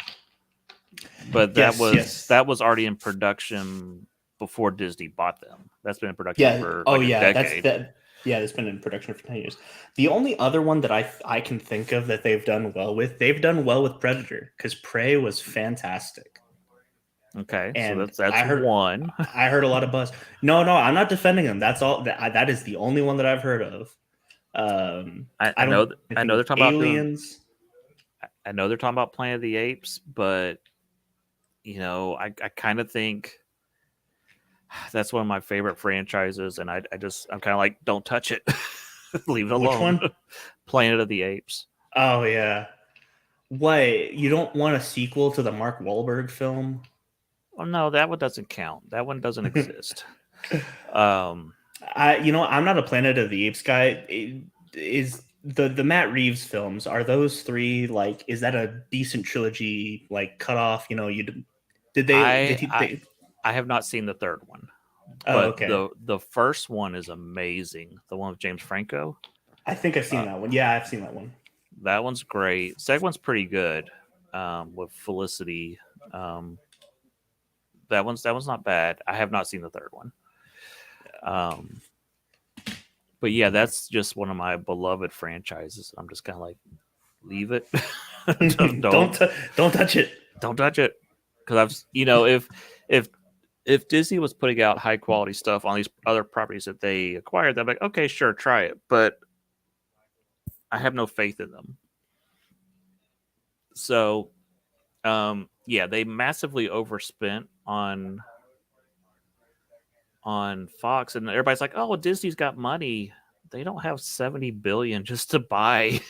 but that Yes. was already in production before Disney bought them. That's been in production Yeah. for Oh like a yeah. That's decade. that. Yeah, it's been in production for 10 years. The only other one that I can think of that they've done well with Predator, because Prey was fantastic. Okay, so And that's one. I heard a lot of buzz. No, I'm not defending them. That's all. That is the only one that I've heard of. I don't. I I know think they're talking about doing. Aliens. I know they're talking about Planet of the Apes, but I kind of think that's one of my favorite franchises, and I'm kind of like, don't touch it, leave it Which alone. one? Planet of the Apes. Oh yeah. What? You don't want a sequel to the Mark Wahlberg film? Oh no, that one doesn't count. That one doesn't exist. Um, I'm not a Planet of the Apes guy. Is the Matt Reeves films, are those three, like, is that a decent trilogy, like, cut off? I have not seen the third one, Oh, but okay. the first one is amazing. The one with James Franco. I think I've seen that one. Yeah, I've seen that one. That one's great. Second one's pretty good, with Felicity. That one's not bad. I have not seen the third one. But yeah, that's just one of my beloved franchises. I'm just kind of like, leave it. Don't touch it. Don't touch it. Because if Disney was putting out high quality stuff on these other properties that they acquired, I'm like, okay, sure, try it. But I have no faith in them. So, yeah, they massively overspent on Fox, and everybody's like, "Oh, Disney's got money. They don't have $70 billion just to buy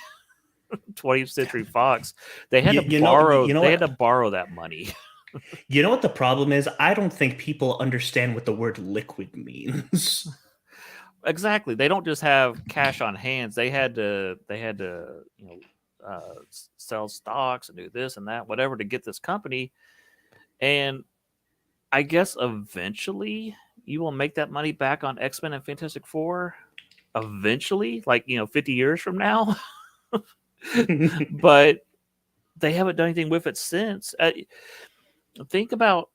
20th Century Fox. They had to borrow. They had to borrow that money." You know what the problem is? I don't think people understand what the word liquid means. Exactly. They don't just have cash on hands. They had to sell stocks and do this and that, whatever, to get this company. And I guess eventually you will make that money back on X-Men and Fantastic Four. Eventually, like 50 years from now. But they haven't done anything with it since. Think about.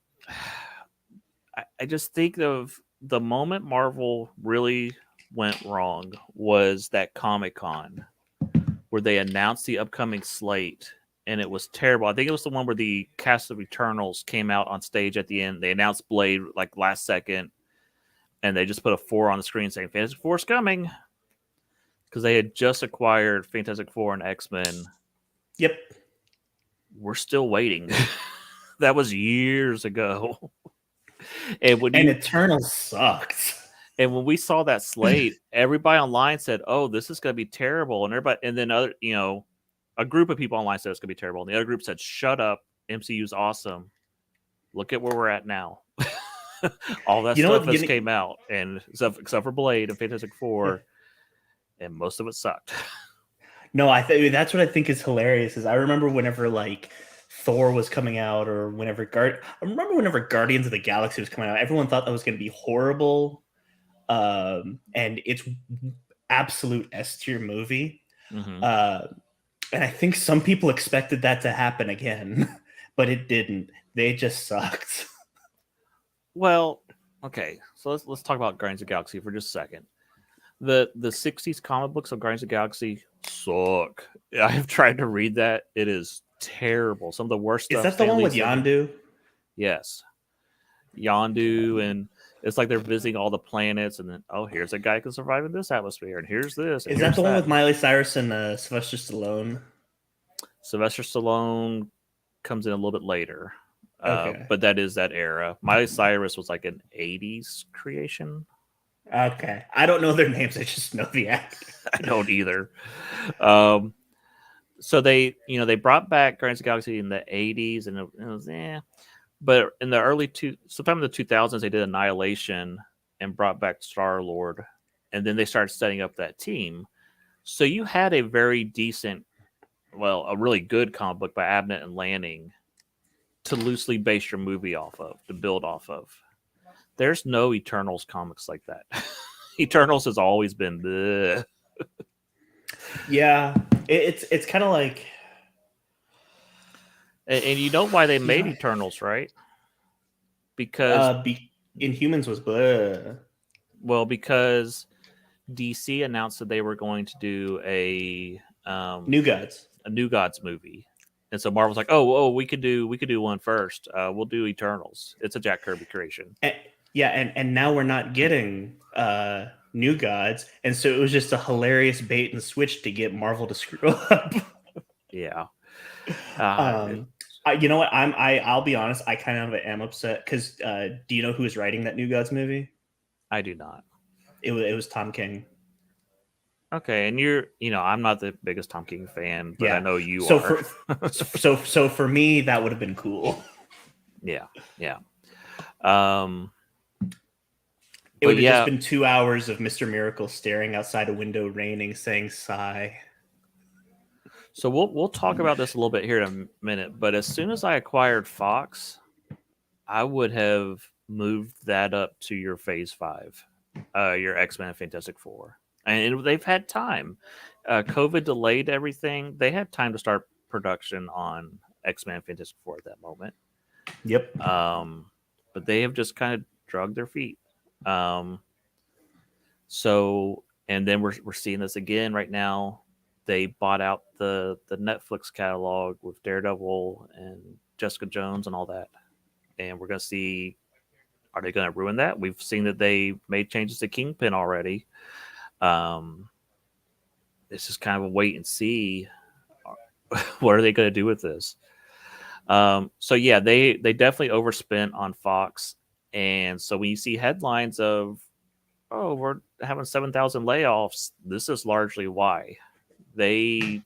I just think of the moment Marvel really went wrong was that Comic-Con where they announced the upcoming slate, and it was terrible. I think it was the one where the cast of Eternals came out on stage at the end. They announced Blade like last second, and they just put a 4 on the screen saying Fantastic Four's coming, because they had just acquired Fantastic Four and X-Men. Yep. We're still waiting. That was years ago. And Eternals sucked. And when we saw that slate, everybody online said, "Oh, this is going to be terrible," and then a group of people online said it's going to be terrible, and the other group said, "Shut up, MCU's awesome. Look at where we're at now." All that stuff just came out, and except for Blade and Fantastic Four, and most of it sucked. No, that's what I think is hilarious. Is I remember whenever like Thor was coming out, or whenever Guardians of the Galaxy was coming out, everyone thought that was going to be horrible. And it's absolute S-tier movie. Mm-hmm. And I think some people expected that to happen again, but it didn't. They just sucked. Well, okay, so let's talk about Guardians of the Galaxy for just a second. The 60s comic books of Guardians of the Galaxy suck. I have tried to read that. It is terrible. Some of the worst stuff. Is that the one with Yondu? Yes. Yondu, and it's like they're visiting all the planets, and then, oh, here's a guy who can survive in this atmosphere, and here's this. And is that the one with Miley Cyrus and Sylvester Stallone? Sylvester Stallone comes in a little bit later. Okay. But that is that era. Miley Cyrus was like an 80s creation. Okay. I don't know their names. I just know the act. I don't either. So they brought back Guardians of the Galaxy in the 80s, and it was But in the sometime in the 2000s, they did Annihilation and brought back Star-Lord, and then they started setting up that team. So you had a very decent, a really good comic book by Abnett and Lanning to loosely base your movie off of, to build off of. There's no Eternals comics like that. Eternals has always been bleh. Yeah, It's kind of like, And you know why they made yeah, Eternals, right? Because Inhumans was blah. because DC announced that they were going to do New Gods. a New Gods movie, and so Marvel's like, oh, we could do one first. We'll do Eternals. It's a Jack Kirby creation. And now we're not getting New Gods, and so it was just a hilarious bait and switch to get Marvel to screw up. Yeah. You know what? I'll be honest. I kind of am upset because do you know who is writing that New Gods movie? I do not. It was Tom King. Okay, and I'm not the biggest Tom King fan, but Yeah. I know you so are. So for me, that would have been cool. Yeah. It would have just been 2 hours of Mr. Miracle staring outside a window, raining, saying "sigh." So we'll talk about this a little bit here in a minute, but as soon as I acquired Fox, I would have moved that up to your Phase 5, your X-Men Fantastic Four. And they've had time. COVID delayed everything. They had time to start production on X-Men Fantastic Four at that moment. Yep. But they have just kind of dragged their feet. So, and then we're seeing this again right now. They bought out the Netflix catalog with Daredevil and Jessica Jones and all that. And we're going to see, are they going to ruin that? We've seen that they made changes to Kingpin already. It's just kind of a wait and see. What are they going to do with this? So yeah, they definitely overspent on Fox. And so when you see headlines of, oh, we're having 7,000 layoffs, this is largely why. They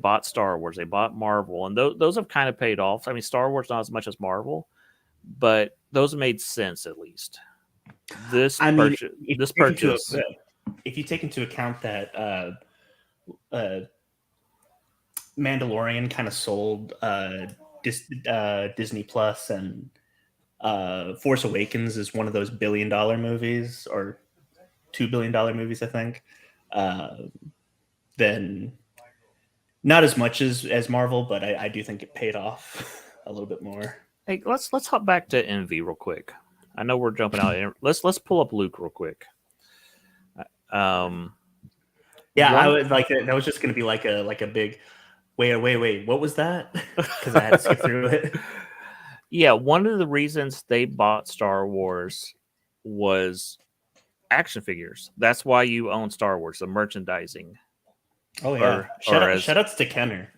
bought Star Wars, they bought Marvel, and those have kind of paid off. I mean, Star Wars not as much as Marvel, but those made sense at least. This purchase, if you take into account that Mandalorian kind of sold Disney Plus, and Force Awakens is one of those $1 billion movies or $2 billion movies, I think. Then not as much as Marvel, but I do think it paid off a little bit more. Hey, let's hop back to Envy real quick. I know we're jumping out. Let's pull up Luke real quick. I was like, that was just going to be like a big wait. What was that? Because I had to skip through it. Yeah, one of the reasons they bought Star Wars was action figures. That's why you own Star Wars, the merchandising. Oh yeah, shout outs to Kenner.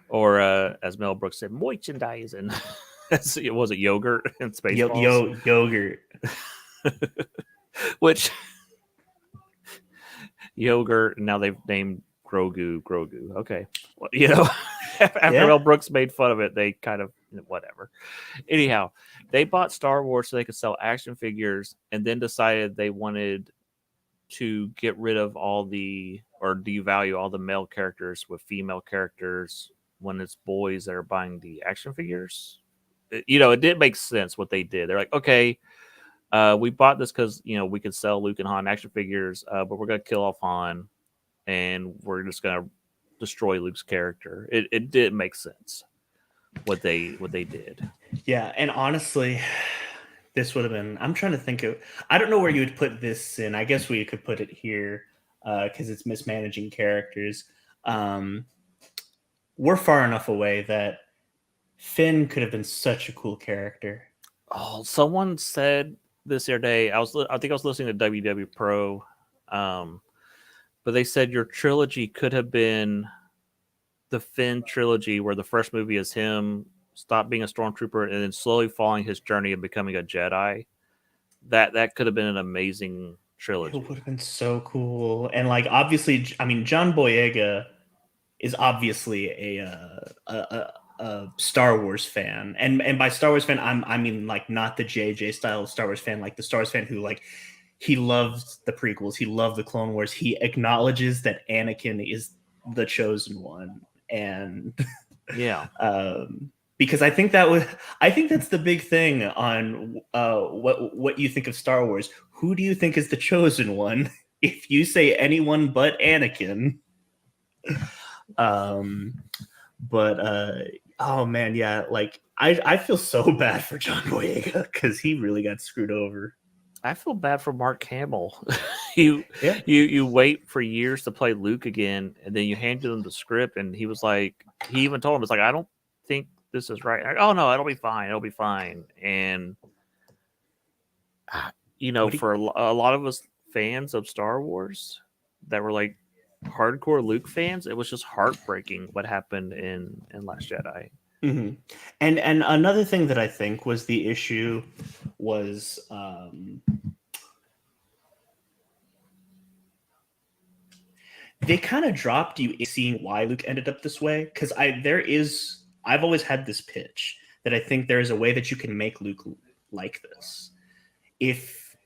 Or as Mel Brooks said, merchandising. Was it yogurt and Spaceballs? Yogurt. Which yogurt, and now they've named Grogu. Okay, well, after Mel Brooks made fun of it, they kind of whatever. Anyhow, they bought Star Wars so they could sell action figures, and then decided they wanted to get rid of or devalue all the male characters with female characters when it's boys that are buying the action figures. It didn't make sense what they did. They're like, okay, we bought this because we could sell Luke and Han action figures, but we're gonna kill off Han, and we're just gonna destroy Luke's character. It didn't make sense what they did. Yeah, and honestly, this would have been. I'm trying to think of. I don't know where you would put this in. I guess we could put it here because it's mismanaging characters. We're far enough away that Finn could have been such a cool character. Oh, someone said this the other day. I think I was listening to WW Pro, but they said your trilogy could have been the Finn trilogy, where the first movie is him stop being a stormtrooper and then slowly following his journey and becoming a Jedi. That could have been an amazing trilogy. It would have been so cool. And obviously, I mean, John Boyega is obviously a Star Wars fan, and by Star Wars fan, I mean not the JJ style of Star Wars fan, like the Star Wars fan who he loves the prequels, he loved the Clone Wars, he acknowledges that Anakin is the chosen one, and yeah. Because I think that's the big thing on what you think of Star Wars. Who do you think is the chosen one? If you say anyone but Anakin, But oh man, yeah, like I feel so bad for John Boyega because he really got screwed over. I feel bad for Mark Hamill. you Yeah. you wait for years to play Luke again, and then you handed him the script, and he was like, he even told him, it's like, I don't think this is right. Like, oh no, it'll be fine. It'll be fine. And What do for a lot of us fans of Star Wars that were like hardcore Luke fans, it was just heartbreaking what happened in Last Jedi. Mm-hmm. And another thing that I think was the issue was they kind of dropped you in seeing why Luke ended up this way. Because I've always had this pitch that I think there is a way that you can make Luke like this. If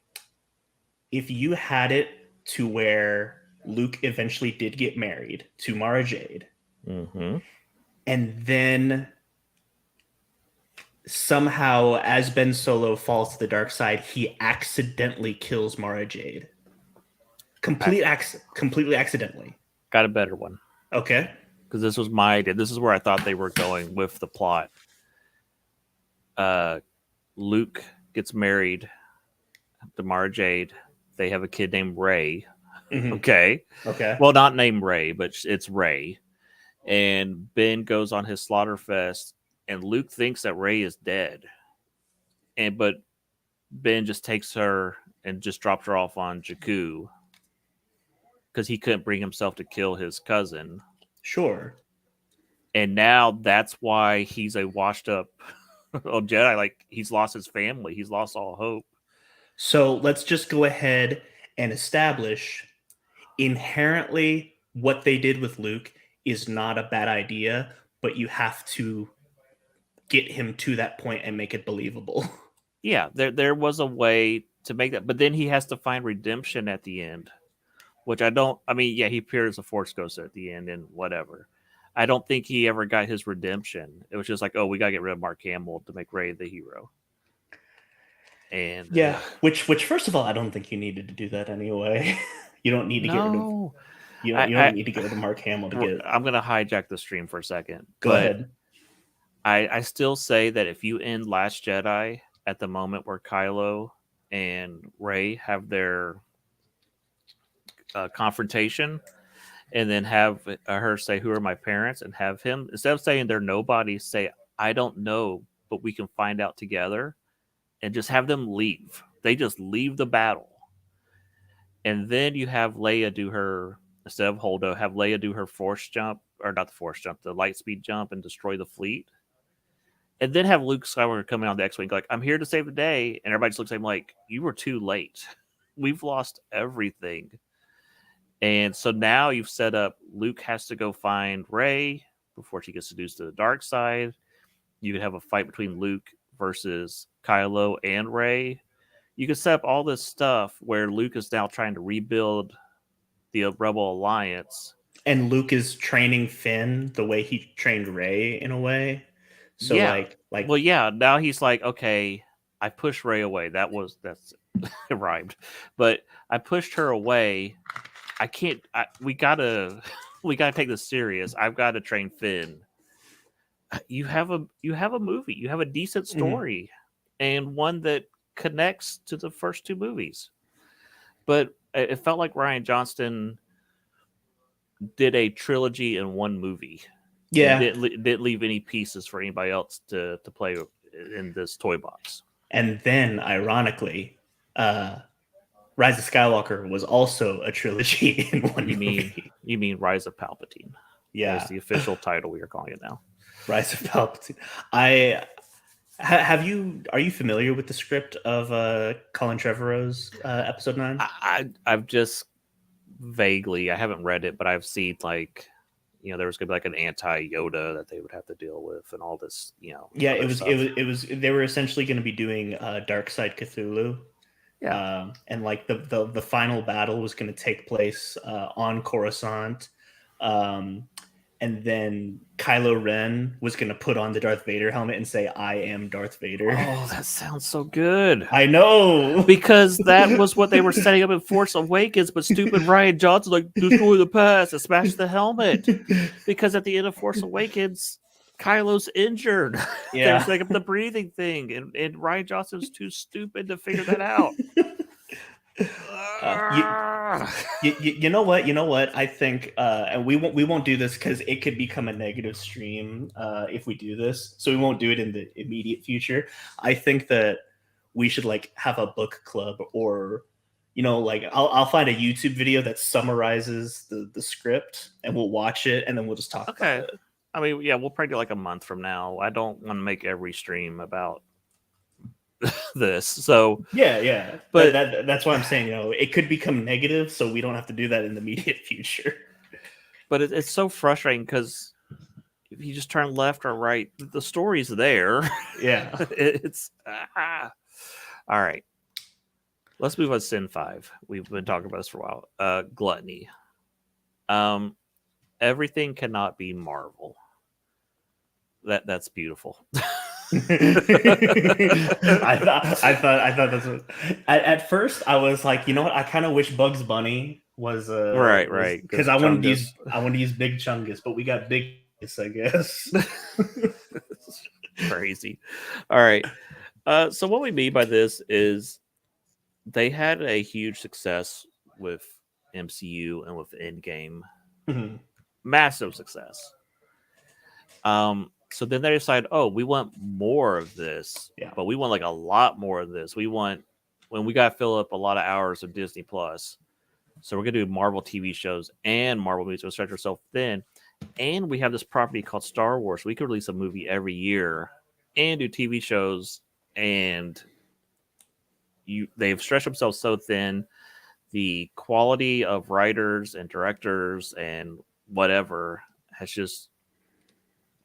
you had it to where Luke eventually did get married to Mara Jade, Mm-hmm. and then somehow, as Ben Solo falls to the dark side, he accidentally kills Mara Jade. Completely accidentally. Got a better one. Okay. Because this was my idea. This is where I thought they were going with the plot. Luke gets married to Mara Jade. They have a kid named Ray. Mm-hmm. Okay. Okay. Well, not named Ray, but it's Ray. And Ben goes on his Slaughterfest, and Luke thinks that Ray is dead. But Ben just takes her and just drops her off on Jakku because he couldn't bring himself to kill his cousin. Sure. And now that's why he's a washed up old Jedi. Like, he's lost his family. He's lost all hope. So let's just go ahead and establish inherently what they did with Luke is not a bad idea, but you have to get him to that point and make it believable. Yeah, there was a way to make that, but then he has to find redemption at the end, which I don't. I mean, yeah, he appeared as a Force ghost at the end and whatever. I don't think he ever got his redemption. It was just like, oh, we gotta get rid of Mark Hamill to make Ray the hero. And yeah, which first of all, I don't think you needed to do that anyway. You don't need to get rid of. You don't need to get rid of Mark Hamill to get. I'm gonna hijack the stream for a second. Go ahead. I still say that if you end Last Jedi at the moment where Kylo and Rey have their confrontation, and then have her say, "Who are my parents?" and have him, instead of saying they're nobody, say, "I don't know, but we can find out together," and just have them leave. They just leave the battle, and then you have Leia do her, instead of Holdo, have Leia do her force jump, or not the force jump, the light speed jump, and destroy the fleet. And then have Luke Skywalker come in on the X-Wing like, I'm here to save the day. And everybody just looks at him like, you were too late. We've lost everything. And so now you've set up Luke has to go find Rey before she gets seduced to the dark side. You could have a fight between Luke versus Kylo and Rey. You could set up all this stuff where Luke is now trying to rebuild the Rebel Alliance. And Luke is training Finn the way he trained Rey in a way. So yeah. like well, yeah, now he's like, okay, I pushed Rey away. That's it rhymed. But I pushed her away. I can't we gotta take this serious. I've got to train Finn. You have a movie. You have a decent story, and one that connects to the first two movies. But it felt like Rian Johnston did a trilogy in one movie. Yeah, didn't leave any pieces for anybody else to play in this toy box. And then, ironically, Rise of Skywalker was also a trilogy in one movie. You mean Rise of Palpatine? Yeah, that's the official title we are calling it now. Rise of Palpatine. Are you familiar with the script of Colin Trevorrow's Episode 9? I've just vaguely, I haven't read it, but I've seen like, there was gonna be like an anti-Yoda that they would have to deal with, and all this, Yeah, it was. They were essentially going to be doing Dark Side Cthulhu. Yeah, and like the final battle was going to take place on Coruscant, and then Kylo Ren was going to put on the Darth Vader helmet and say, "I am Darth Vader." Oh, that sounds so good. I know. Because that was what they were setting up in Force Awakens, but stupid Ryan Johnson like destroy the past and smash the helmet. Because at the end of Force Awakens, Kylo's injured. They were Yeah. setting up the breathing thing, and Ryan Johnson's too stupid to figure that out. You know what? You know what? I think, and we won't do this because it could become a negative stream if we do this. So we won't do it in the immediate future. I think that we should like have a book club, or like I'll find a YouTube video that summarizes the script, and we'll watch it, and then we'll just talk about it. I mean, yeah, we'll probably do like a month from now. I don't want to make every stream about this. So yeah. But that's why I'm saying, it could become negative, so we don't have to do that in the immediate future. But it's so frustrating because if you just turn left or right, the story's there. Yeah. It's all right. Let's move on to Sin 5. We've been talking about this for a while. Gluttony. Everything cannot be Marvel. That's beautiful. I thought that's what, at first I was like, you know what? I kind of wish Bugs Bunny was right because I wanted to use Big Chungus, but we got Big Chungus, I guess. Crazy. All right. So what we mean by this is they had a huge success with MCU and with Endgame. Mhm. Massive success. So then they decide, oh, we want more of this, but we want like a lot more of this. We got to fill up a lot of hours of Disney Plus. So we're going to do Marvel TV shows and Marvel movies to stretch ourselves thin. And we have this property called Star Wars. We could release a movie every year and do TV shows. And they've stretched themselves so thin. The quality of writers and directors and whatever has just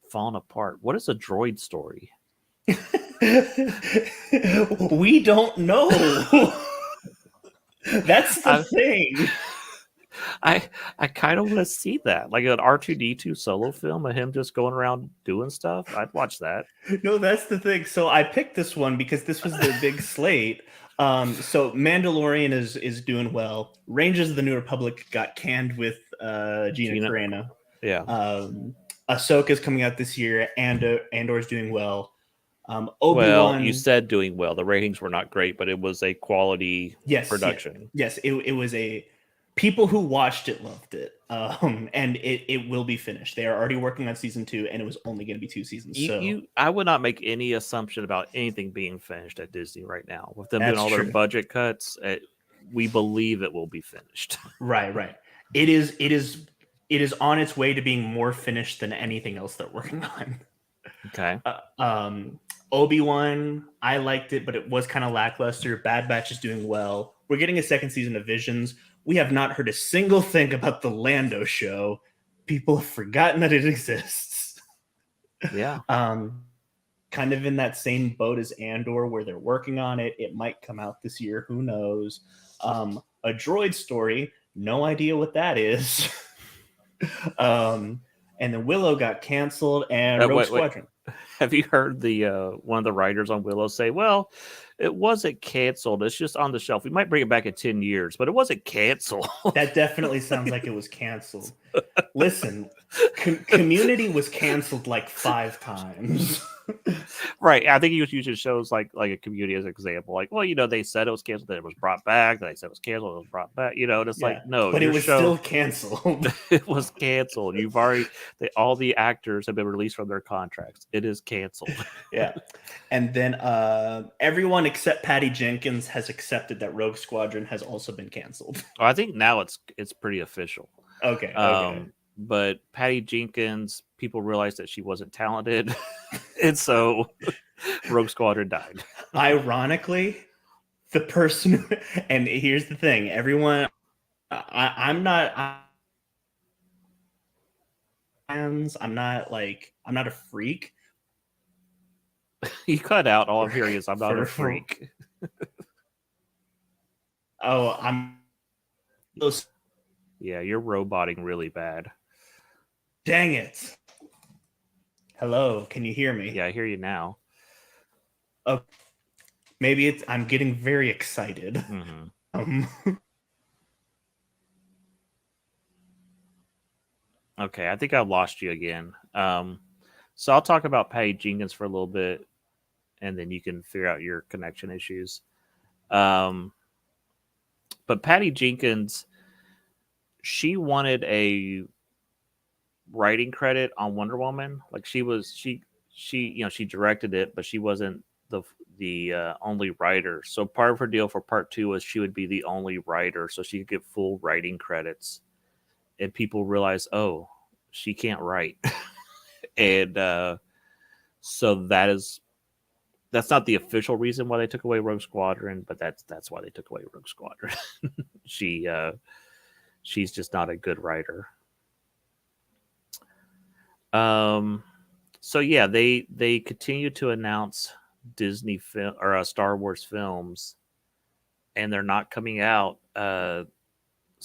fallen apart. What is a droid story? We don't know. That's the thing. I kind of want to see that, like an R2D2 solo film of him just going around doing stuff. I'd watch that. No, that's the thing. So I picked this one because this was the big slate. So Mandalorian is doing well. Rangers of the New Republic got canned with Gina Carano. Yeah. Ahsoka's coming out this year. Andor's doing well. Obi-Wan, well, you said doing well. The ratings were not great, but it was a quality production. Yes, it was a. People who watched it loved it, and it will be finished. They are already working on season 2, and it was only going to be 2 seasons. I would not make any assumption about anything being finished at Disney right now. With them doing all their budget cuts, we believe it will be finished. Right. It is on its way to being more finished than anything else they're working on. Okay. Obi-Wan, I liked it, but it was kind of lackluster. Bad Batch is doing well. We're getting a second season of Visions. We have not heard a single thing about the Lando show. People have forgotten that it exists. Yeah. Kind of in that same boat as Andor, where they're working on it. It might come out this year. Who knows? A droid story. No idea what that is. And then Willow got canceled, and Rogue Squadron. Have you heard the one of the writers on Willow say, well, it wasn't canceled. It's just on the shelf. We might bring it back in 10 years, but it wasn't canceled. That definitely sounds like it was canceled. Listen, Community was canceled like 5 times. Right. I think he was using shows like a Community as an example. Like, well, they said it was canceled, then it was brought back. Then they said it was canceled, it was brought back. And it's like, no. But it was still canceled. It was canceled. All the actors have been released from their contracts. It is canceled. Yeah. And then everyone except Patty Jenkins has accepted that Rogue Squadron has also been canceled. I think now it's pretty official. Okay. But Patty Jenkins, people realized that she wasn't talented, and so Rogue Squadron died. Ironically, the person, and here's the thing, everyone, I'm not a freak. You cut out. All I'm hearing is I'm not a freak. Oh, yeah, you're roboting really bad. Dang it. Hello, can you hear me? Yeah, I hear you now. Oh, maybe it's I'm getting very excited. Mm-hmm. Um, Okay, I think I've lost you again. So I'll talk about Patty Jenkins for a little bit, and then you can figure out your connection issues. Um, but Patty Jenkins, she wanted a writing credit on Wonder Woman. Like she directed it, but she wasn't the only writer. So part of her deal for part two was she would be the only writer, so she could get full writing credits. And people realized, oh, she can't write, and so that's not the official reason why they took away Rogue Squadron, but that's why they took away Rogue Squadron. she she's just not a good writer. Um, so yeah, they continue to announce Disney film or Star Wars films, and they're not coming out.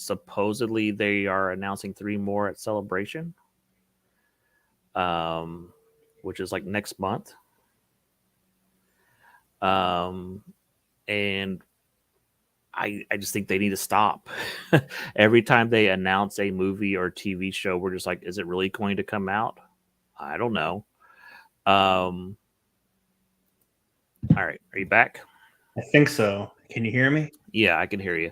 Supposedly, they are announcing 3 more at Celebration, um, which is like next month. Um, and I just think they need to stop. Every time they announce a movie or TV show, we're just like, is it really going to come out? I don't know. Um, all right, are you back? I think so. Can you hear me? Yeah, I can hear you.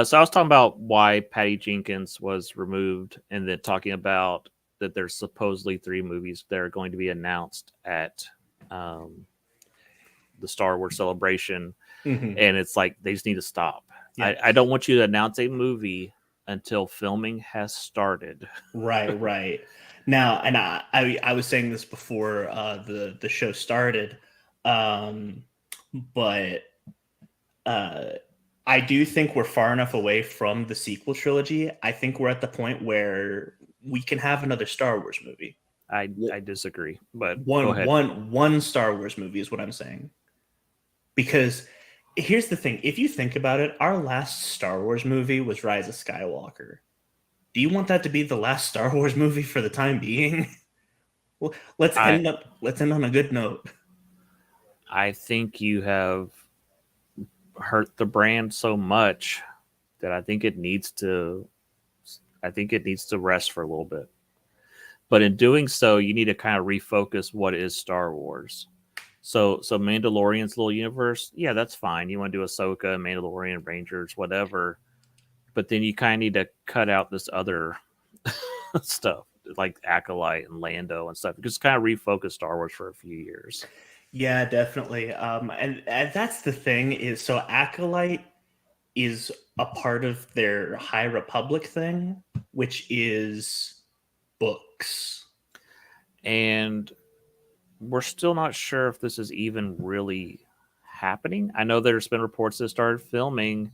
So I was talking about why Patty Jenkins was removed, and then talking about that there's supposedly 3 movies that are going to be announced at um, the Star Wars Celebration, Mm-hmm. and it's like they just need to stop. Yeah. I don't want you to announce a movie until filming has started. Right. Now, and I was saying this before the show started, um, but I do think we're far enough away from the sequel trilogy. I think we're at the point where we can have another Star Wars movie. I disagree, but go One ahead. one Star Wars movie is what I'm saying. Because here's the thing: if you think about it, our last Star Wars movie was Rise of Skywalker. Do you want that to be the last Star Wars movie for the time being? Well, I let's end on a good note. I think you have hurt the brand so much that I think it needs to rest for a little bit. But in doing so, you need to kind of refocus what is Star Wars. So Mandalorian's little universe, yeah, that's fine. You want to do Ahsoka, Mandalorian, Rangers, whatever. But then you kind of need to cut out this other stuff like Acolyte and Lando and stuff. Just kind of refocus Star Wars for a few years. Yeah, definitely. And that's the thing is so Acolyte is a part of their High Republic thing, which is books. And we're still not sure if this is even really happening. I know there's been reports that started filming,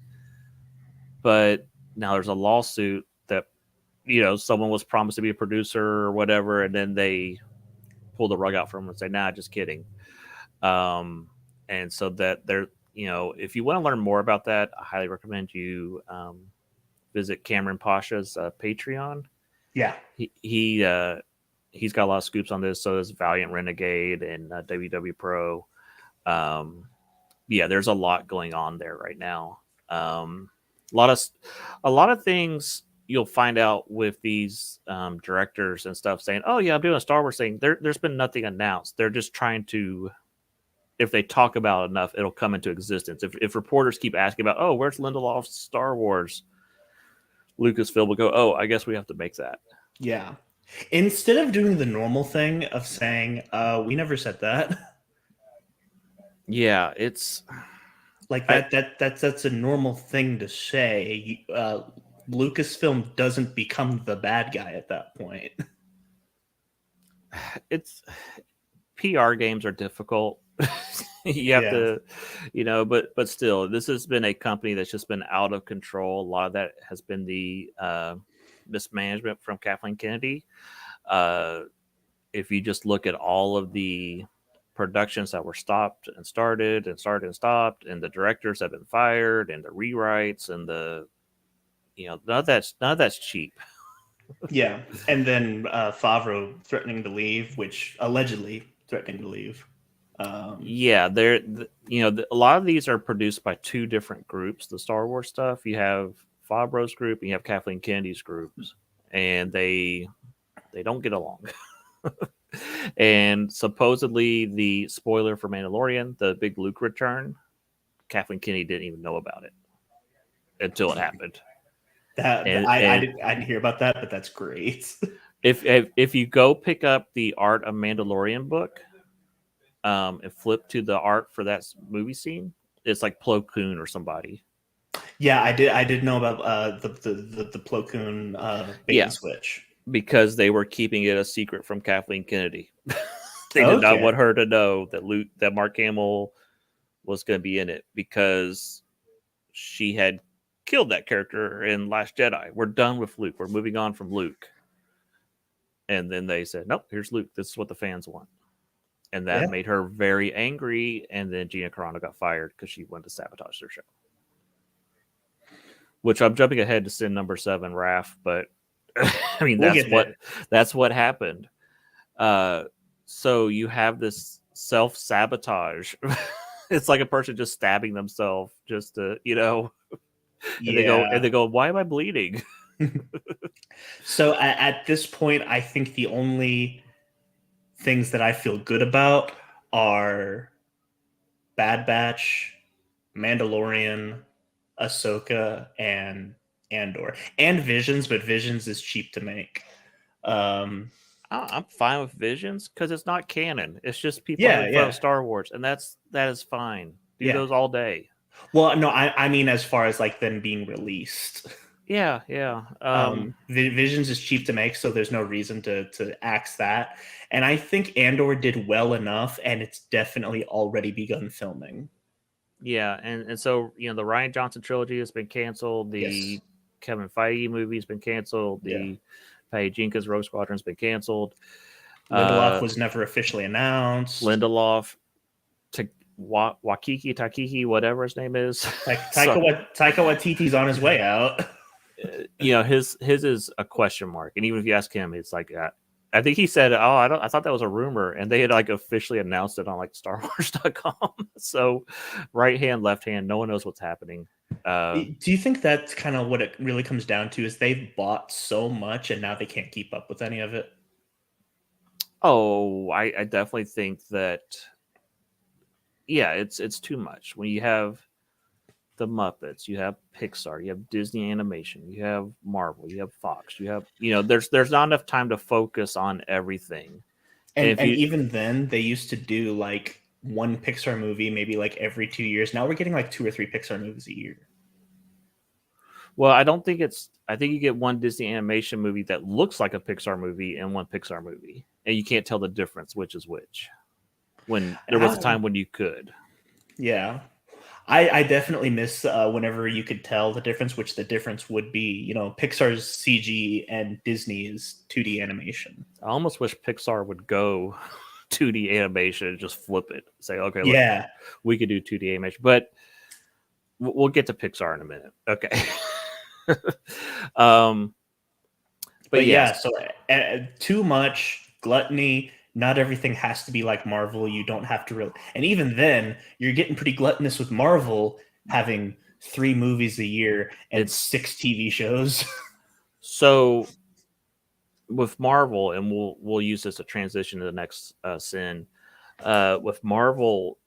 but now there's a lawsuit that someone was promised to be a producer or whatever, and then they pull the rug out from them and say, "Nah, just kidding." Um, and so that they're if you want to learn more about that, I highly recommend you visit Cameron Pasha's Patreon. Yeah. He's got a lot of scoops on this. So does Valiant Renegade and WW Pro. Yeah, there's a lot going on there right now. A lot of things you'll find out with these directors and stuff saying, "Oh yeah, I'm doing a Star Wars thing." There's been nothing announced. They're just trying to. If they talk about it enough, it'll come into existence. If reporters keep asking about, "Oh, where's Lindelof's Star Wars?" Lucasfilm will go, "Oh, I guess we have to make that." Yeah. Instead of doing the normal thing of saying, we never said that. Yeah, it's Like that's a normal thing to say. Lucasfilm doesn't become the bad guy at that point. it's PR games are difficult. You have Yeah. to, but still, this has been a company that's just been out of control. A lot of that has been the mismanagement from Kathleen Kennedy. If you just look at all of the productions that were stopped and started and started and stopped, and the directors have been fired, and the rewrites, and the none of that's cheap. Yeah, and then Favreau threatening to leave, which allegedly threatening to leave. Yeah, a lot of these are produced by two different groups. The Star Wars stuff, you have Favreau's group and you have Kathleen Kennedy's groups, and they don't get along. And supposedly, the spoiler for Mandalorian, the big Luke return, Kathleen Kennedy didn't even know about it until it happened. That I didn't hear about that, but that's great. If you go pick up the Art of Mandalorian book, and flip to the art for that movie scene, it's like Plo Koon or somebody. Yeah, I did know about the Plo Koon bait and switch, because they were keeping it a secret from Kathleen Kennedy. They did not Okay. want her to know that Mark Hamill was going to be in it because she had killed that character in Last Jedi. We're done with Luke. We're moving on from Luke. And then they said, nope, here's Luke. This is what the fans want. And that Yeah. made her very angry. And then Gina Carano got fired because she wanted to sabotage their show. Which I'm jumping ahead to sin number 7, Raph, but I mean that's what happened. So you have this self-sabotage. It's like a person just stabbing themselves just to, and they go, why am I bleeding? So at this point, I think the only things that I feel good about are Bad Batch, Mandalorian, Ahsoka, and Andor, and Visions, but Visions is cheap to make. I'm fine with Visions because it's not canon. It's just people having fun Yeah. with Star Wars, and that is fine. Do Yeah. those all day. Well, no, I mean as far as like them being released. Yeah. Visions is cheap to make, so there's no reason to axe that. And I think Andor did well enough, and it's definitely already begun filming. Yeah, and so the Rian Johnson trilogy has been canceled. The Kevin Feige movie has been canceled. The Patty Jenkins Rogue Squadron has been canceled. Lindelof was never officially announced. Lindelof, Takiki, whatever his name is. Taika Waititi's on his way out. His is a question mark, and even if you ask him, it's like I think he said, "Oh, I thought that was a rumor," and they had like officially announced it on like StarWars.com. So, right hand, left hand, no one knows what's happening. Do you think that's kind of what it really comes down to? Is they've bought so much and now they can't keep up with any of it? Oh, I definitely think that. Yeah, it's too much when you have the Muppets, you have Pixar, you have Disney Animation, you have Marvel, you have Fox, you have there's not enough time to focus on everything. And even then, they used to do like one Pixar movie maybe like every 2 years. Now we're getting like 2 or 3 Pixar movies a year. Well, I think you get one Disney animation movie that looks like a Pixar movie and one Pixar movie, and you can't tell the difference which is which. When there was a time when you could. Yeah. I definitely miss whenever you could tell the difference, which the difference would be, Pixar's CG and Disney's 2D animation. I almost wish Pixar would go 2D animation and just flip it. Say, okay, look, we could do 2D animation. But we'll get to Pixar in a minute. Okay. But yeah. So too much gluttony. Not everything has to be like Marvel. You don't have to really. And even then, you're getting pretty gluttonous with Marvel having 3 movies a year and 6 TV shows. So with Marvel, and we'll use this to transition to the next sin. With Marvel,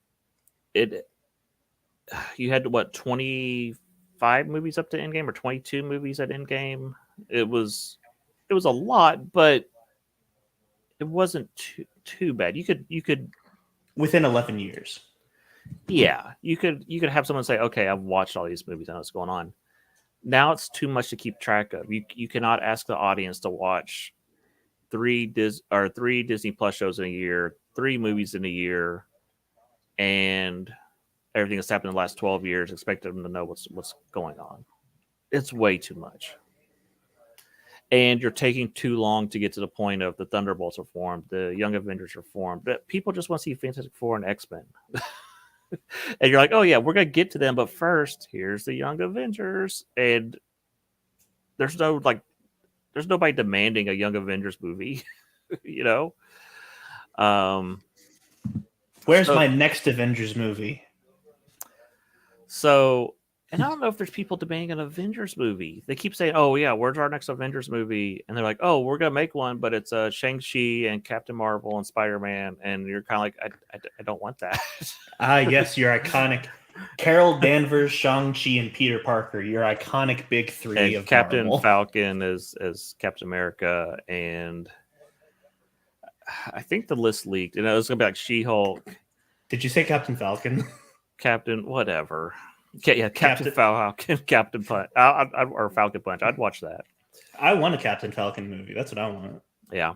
you had 25 movies up to Endgame or 22 movies at Endgame. It was a lot, but it wasn't too bad. You could within 11 years. Yeah, you could have someone say, "Okay, I've watched all these movies. I know what's going on." Now it's too much to keep track of. You cannot ask the audience to watch 3 Disney Plus shows in a year, 3 movies in a year, and everything that's happened in the last 12 years. Expect them to know what's going on. It's way too much. And you're taking too long to get to the point of the Thunderbolts are formed, the Young Avengers are formed. But people just want to see Fantastic Four and X-Men. And you're like, oh, yeah, we're going to get to them. But first, here's the Young Avengers. And there's no, there's nobody demanding a Young Avengers movie, you know. Um, Where's so my next Avengers movie? so, and I don't know if there's people demanding an Avengers movie. They keep saying, "Oh yeah, where's our next Avengers movie?" And they're like, "Oh, we're gonna make one, but it's Shang-Chi and Captain Marvel and Spider-Man." And you're kind of like, I don't want that." Yes, your iconic Carol Danvers, Shang-Chi, and Peter Parker. Your iconic big three And of Captain Marvel. Falcon as Captain America, and I think the list leaked, and it was gonna be like She-Hulk, Did you say Captain Falcon? Captain whatever. Okay, yeah, Captain Captain. Falcon, Captain Punch, or Falcon Punch. I'd watch that. I want a Captain Falcon movie. That's what I want. Yeah.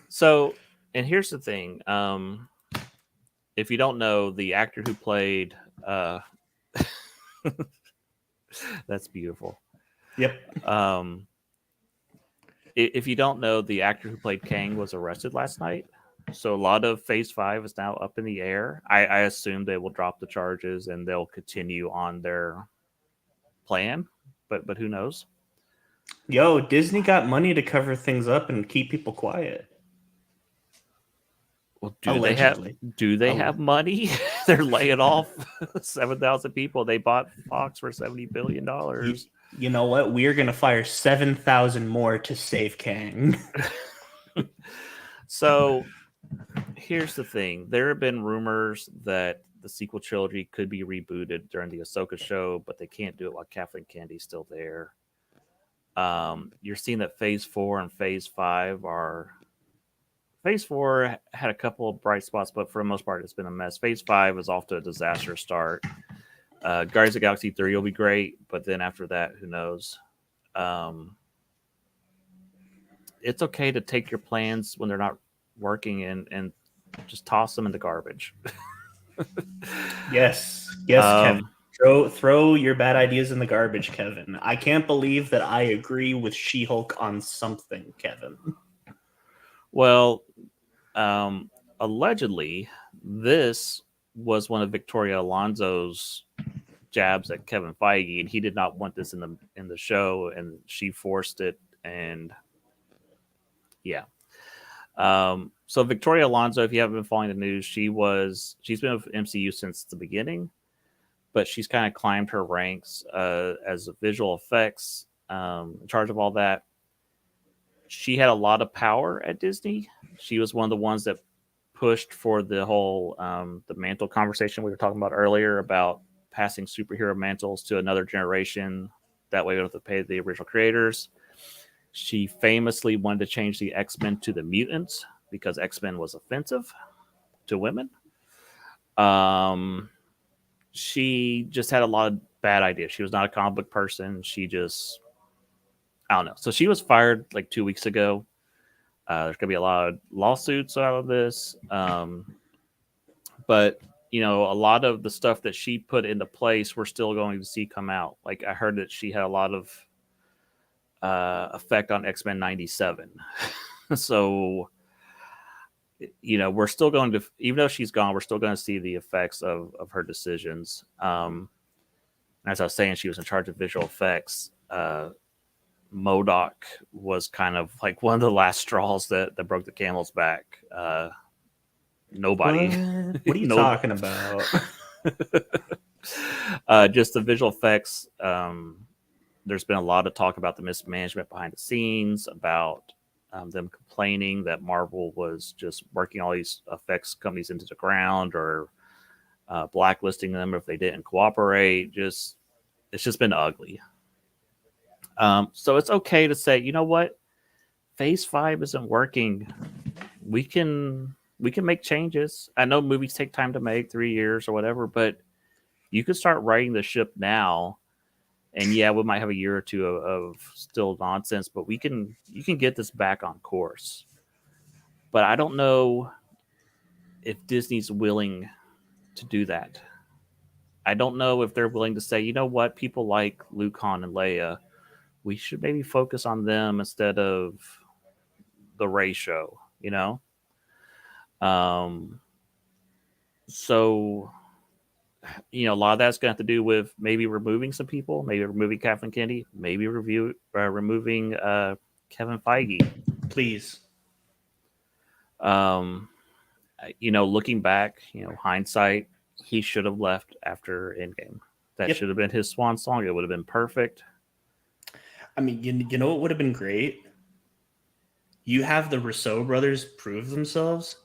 So, and here's the thing. If you don't know, the actor who played, that's beautiful. Yep. If you don't know, the actor who played Kang was arrested last night. So a lot of Phase 5 is now up in the air. I assume they will drop the charges and they'll continue on their plan, but who knows? Yo, Disney got money to cover things up and keep people quiet. Well, Allegedly. do they have money? They're laying off 7,000 people. They bought Fox for $70 billion. You know what? We're gonna fire 7,000 more to save Kang. So here's the thing. There have been rumors that the sequel trilogy could be rebooted during the Ahsoka show, but they can't do it while Kathleen Kennedy's still there. You're seeing that Phase 4 and Phase 5 are... Phase 4 had a couple of bright spots, but for the most part, it's been a mess. Phase 5 is off to a disaster start. Guardians of the Galaxy 3 will be great, but then after that, who knows? It's okay to take your plans when they're not working and just toss them in the garbage. Yes, Kevin. Throw your bad ideas in the garbage, Kevin. I can't believe that I agree with She-Hulk on something, Kevin. Well, allegedly, this was one of Victoria Alonso's jabs at Kevin Feige, and he did not want this in the show, and she forced it, and yeah. So Victoria Alonso, if you haven't been following the news, she's been with MCU since the beginning, but she's kind of climbed her ranks as a visual effects in charge of all that. She had a lot of power at Disney. She was one of the ones that pushed for the whole the mantle conversation we were talking about earlier about passing superhero mantles to another generation. That way we don't have to pay the original creators. She famously wanted to change the X-Men to the mutants because X-Men was offensive to women. She just had a lot of bad ideas. She was not a comic book person. She just, I don't know. So she was fired like 2 weeks ago. There's going to be a lot of lawsuits out of this. But, you know, a lot of the stuff that she put into place, we're still going to see come out. Like I heard that she had a lot of effect on X-Men 97. So, you know, we're still going to, even though she's gone, we're still going to see the effects of her decisions. As I was saying, she was in charge of visual effects. MODOK was kind of like one of the last straws that broke the camel's back. Nobody. What are you talking about? Just the visual effects. There's been a lot of talk about the mismanagement behind the scenes, about them complaining that Marvel was just working all these effects companies into the ground or blacklisting them if they didn't cooperate. It's just been ugly. So it's okay to say, you know what, Phase 5 isn't working. We can make changes. I know movies take time to make, 3 years or whatever, but you can start writing the ship now. And yeah, we might have a year or two of still nonsense, but you can get this back on course. But I don't know if Disney's willing to do that. I don't know if they're willing to say, you know what, people like Luke, Han, and Leia, we should maybe focus on them instead of the Rey show, you know? So, you know, a lot of that's going to have to do with maybe removing some people, maybe removing Kathleen Kennedy, maybe removing Kevin Feige. Please. Looking back, hindsight, he should have left after Endgame. That Yep. should have been his swan song. It would have been perfect. I mean, you know what would have been great? You have the Rousseau brothers prove themselves.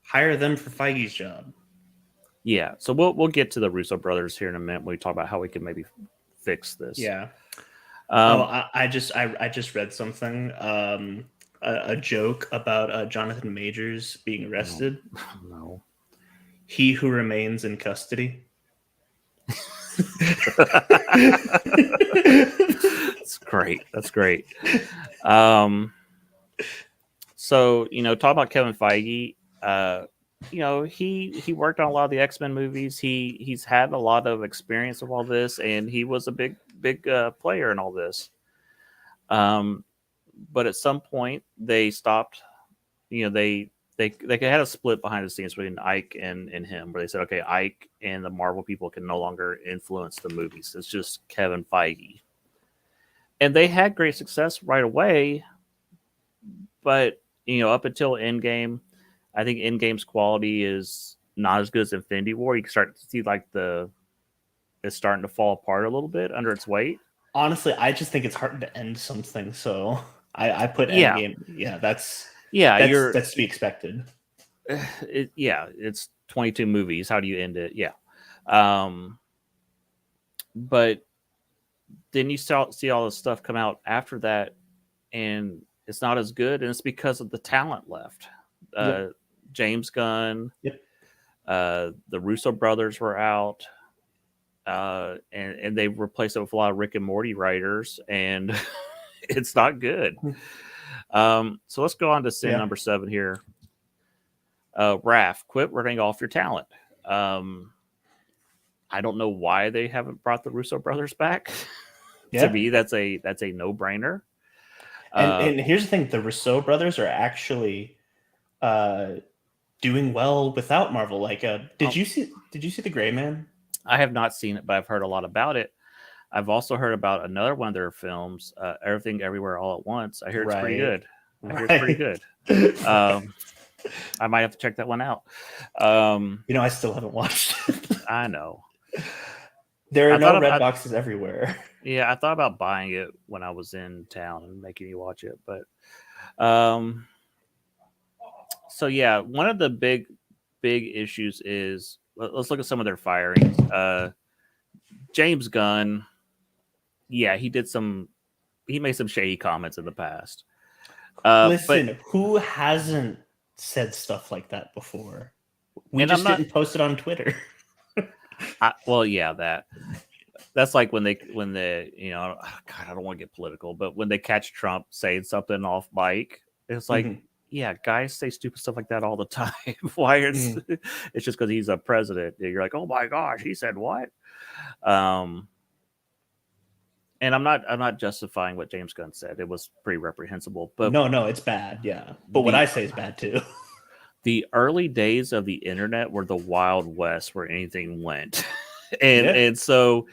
Hire them for Feige's job. Yeah, so we'll get to the Russo brothers here in a minute when we talk about how we can maybe fix this. Yeah. Um, I just read something, a joke about Jonathan Majors being arrested. No. He who remains in custody. That's great. That's great. So talk about Kevin Feige. He worked on a lot of the X-Men movies. He's had a lot of experience of all this, and he was a big player in all this. But at some point they stopped. They had a split behind the scenes between Ike and him, where they said, okay, Ike and the Marvel people can no longer influence the movies. It's just Kevin Feige. And they had great success right away, but up until Endgame, I think Endgame's quality is not as good as Infinity War. You can start to see it's starting to fall apart a little bit under its weight. Honestly, I just think it's hard to end something, so I put Yeah. Endgame. Yeah, that's to be expected. It's 22 movies. How do you end it? Yeah. But then you see all this stuff come out after that, and it's not as good, and it's because of the talent left. Yep. James Gunn, Yep. The Russo brothers were out, and they replaced it with a lot of Rick and Morty writers, and it's not good. So let's go on to sin number 7 here. Raph, quit running off your talent. I don't know why they haven't brought the Russo brothers back. To me, that's a no-brainer. And here's the thing: the Rousseau brothers are actually doing well without Marvel. Like, did you see The Gray Man? I have not seen it, but I've heard a lot about it. I've also heard about another one of their films, Everything Everywhere All at Once. I hear it's pretty good. I might have to check that one out. I still haven't watched it. I know. There are no red boxes everywhere. Yeah, I thought about buying it when I was in town and making you watch it, but so yeah, one of the big issues is, let's look at some of their firings. James Gunn, yeah, he made some shady comments in the past. Listen, who hasn't said stuff like that before? We just didn't post it on Twitter. That's like when they God, I don't want to get political, but when they catch Trump saying something off mic, it's like, yeah, guys say stupid stuff like that all the time. Why it's just because he's a president. You're like, oh my gosh, he said what? And I'm not justifying what James Gunn said. It was pretty reprehensible. But no, it's bad. Yeah, but what I say is bad too. The early days of the internet were the Wild West, where anything went, and so